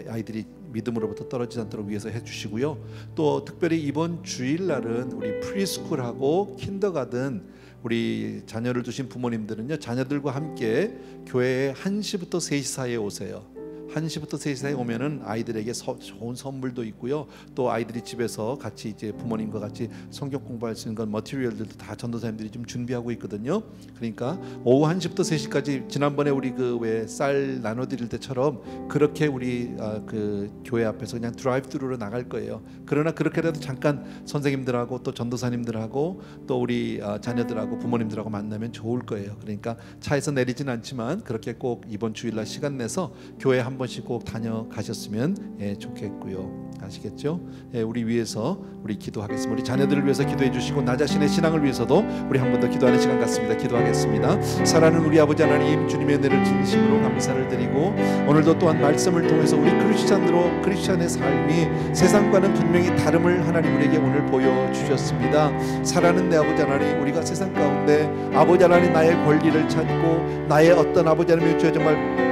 아이들이 믿음으로부터 떨어지지 않도록 위해서 해주시고요. 또 특별히 이번 주일날은 우리 프리스쿨하고 킨더가든 우리 자녀를 두신 부모님들은요, 자녀들과 함께 교회에 1시부터 3시 사이에 오세요. 1시부터 3시 사이에 오면은 아이들에게 좋은 선물도 있고요. 또 아이들이 집에서 같이 이제 부모님과 같이 성경 공부할 수 있는 건 머티리얼들도 다 전도사님들이 좀 준비하고 있거든요. 그러니까 오후 1시부터 3시까지 지난번에 우리 그 왜 쌀 나눠드릴 때처럼 그렇게 우리 그 교회 앞에서 그냥 드라이브스루로 나갈 거예요. 그러나 그렇게라도 잠깐 선생님들하고 또 전도사님들하고 또 우리 자녀들하고 부모님들하고 만나면 좋을 거예요. 그러니까 차에서 내리진 않지만 그렇게 꼭 이번 주일날 시간 내서 교회 한 번씩 꼭 다녀가셨으면 좋겠고요. 아시겠죠? 우리 위해서 우리 기도하겠습니다. 우리 자녀들을 위해서 기도해 주시고 나 자신의 신앙을 위해서도 우리 한 번 더 기도하는 시간 같습니다. 기도하겠습니다. 사랑하는 우리 아버지 하나님, 주님의 은혜를 진심으로 감사를 드리고 오늘도 또한 말씀을 통해서 우리 크리스찬의 삶이 세상과는 분명히 다름을 하나님 우리에게 오늘 보여주셨습니다. 사랑하는 내 아버지 하나님, 우리가 세상 가운데 아버지 하나님 나의 권리를 찾고 나의 어떤 아버지 하나님의 정말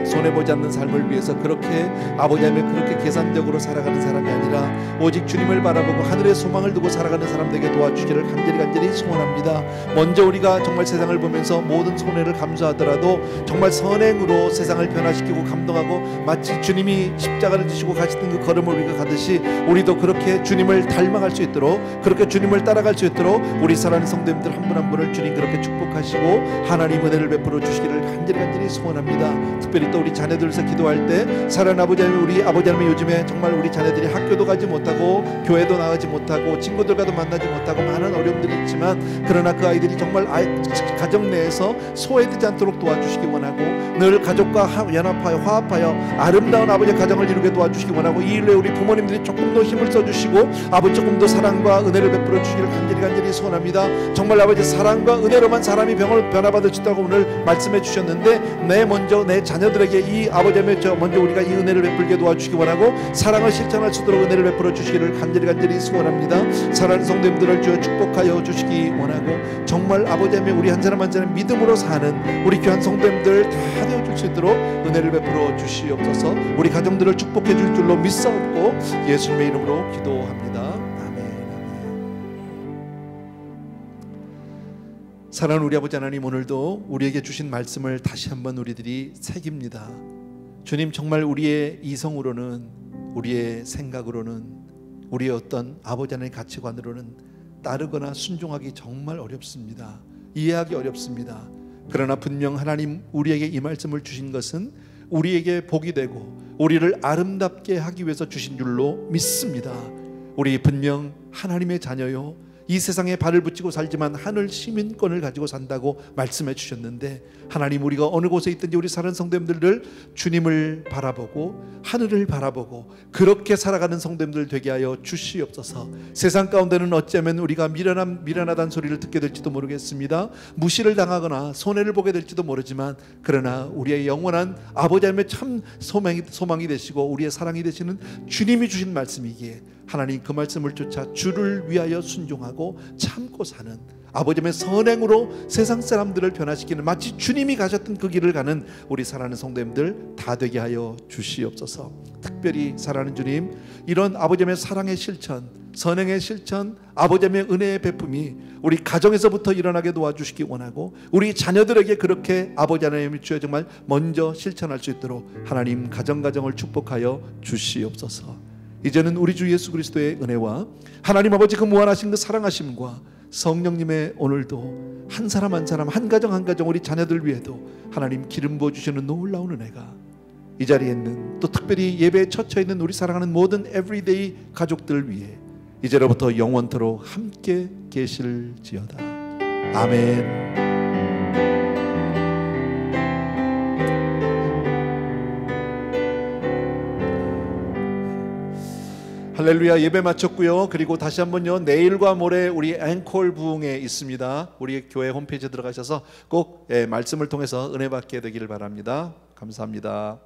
손해보지 않는 삶을 위해서 그렇게 아버지 하나님 그렇게 계산적으로 살아가는 사람이 아니라 오직 주님을 바라보고 하늘의 소망을 두고 살아가는 사람들에게 도와주기를 간절히 소원합니다. 먼저 우리가 정말 세상을 보면서 모든 손해를 감수하더라도 정말 선행으로 세상을 변화시키고 감동하고 마치 주님이 십자가를 지시고 가시던 그 걸음을 우리가 가듯이 우리도 그렇게 주님을 닮아갈 수 있도록, 그렇게 주님을 따라갈 수 있도록 우리 사랑하는 성도님들 한 분 한 분을 주님 그렇게 축복하시고 하나님 은혜를 베풀어 주시기를 간절히 소원합니다. 특별히 또 우리 자녀들에서 기도할 때 사랑하는 아버지 하나님, 우리 아버지 하나님 요즘에 정말 우리 자녀들이 학교도 가지 못하고 교회도 나가지 못하고 친구들과도 만나지 못하고 많은 어려움들이 있지만 그러나 그 아이들이 정말 가정 내에서 소외되지 않도록 도와주시기 원하고 늘 가족과 연합하여 화합하여 아름다운 아버지의 가정을 이루게 도와주시기 원하고 이 일에 우리 부모님들이 조금 더 힘을 써주시고 아버지 조금 더 사랑과 은혜를 베풀어 주시기를 간절히 소원합니다. 정말 아버지 사랑과 은혜로만 사람이 변화받을 수 있다고 오늘 말씀해 주셨는데 내 자녀들에게 이 아버지 먼저 우리가 이 은혜를 베풀게 도와주시기 원하고 사랑을 실천할 수 있도록 은혜를 베풀어 주시기를 간절히 소원합니다. 사랑하는 성도님들을 주여 축복하여 주시기 원하고 정말 아버지 우리 한 사람 한 사람 믿음으로 사는 우리 귀한 성도님들 다 되어줄 수 있도록 은혜를 베풀어 주시옵소서. 우리 가정들을 축복해 줄 줄로 믿사옵고 예수님의 이름으로 기도합니다. 사랑하는 우리 아버지 하나님, 오늘도 우리에게 주신 말씀을 다시 한번 우리들이 새깁니다. 주님, 정말 우리의 이성으로는, 우리의 생각으로는, 우리의 어떤 아버지 하나님의 가치관으로는 따르거나 순종하기 정말 어렵습니다. 이해하기 어렵습니다. 그러나 분명 하나님 우리에게 이 말씀을 주신 것은 우리에게 복이 되고 우리를 아름답게 하기 위해서 주신 줄로 믿습니다. 우리 분명 하나님의 자녀요, 이 세상에 발을 붙이고 살지만 하늘 시민권을 가지고 산다고 말씀해 주셨는데 하나님, 우리가 어느 곳에 있든지 우리 사랑하는 성도님들을 주님을 바라보고 하늘을 바라보고 그렇게 살아가는 성도님들 되게 하여 주시옵소서. 세상 가운데는 어쩌면 우리가 미련하다는 소리를 듣게 될지도 모르겠습니다. 무시를 당하거나 손해를 보게 될지도 모르지만 그러나 우리의 영원한 아버지 하나님의 참 소망이 되시고 우리의 사랑이 되시는 주님이 주신 말씀이기에 하나님 그 말씀을 쫓아 주를 위하여 순종하고 참고 사는 아버지의 선행으로 세상 사람들을 변화시키는 마치 주님이 가셨던 그 길을 가는 우리 사랑하는 성도님들 다 되게 하여 주시옵소서. 특별히 사랑하는 주님, 이런 아버지의 사랑의 실천, 선행의 실천, 아버지의 은혜의 베품이 우리 가정에서부터 일어나게 도와주시기 원하고 우리 자녀들에게 그렇게 아버지 하나님의 주여 정말 먼저 실천할 수 있도록 하나님 가정을 축복하여 주시옵소서. 이제는 우리 주 예수 그리스도의 은혜와 하나님 아버지 그 무한하신 그 사랑하심과 성령님의 오늘도 한 사람 한 사람, 한 가정 한 가정, 우리 자녀들 위해도 하나님 기름 부어주시는 놀라운 은혜가 이 자리에 있는, 또 특별히 예배에 처쳐 있는 우리 사랑하는 모든 에브리데이 가족들 위해 이제로부터 영원토록 함께 계실지어다. 아멘. 할렐루야. 예배 마쳤고요. 그리고 다시 한번요, 내일과 모레 우리 앵콜 부흥회 있습니다. 우리 교회 홈페이지에 들어가셔서 꼭 말씀을 통해서 은혜 받게 되기를 바랍니다. 감사합니다.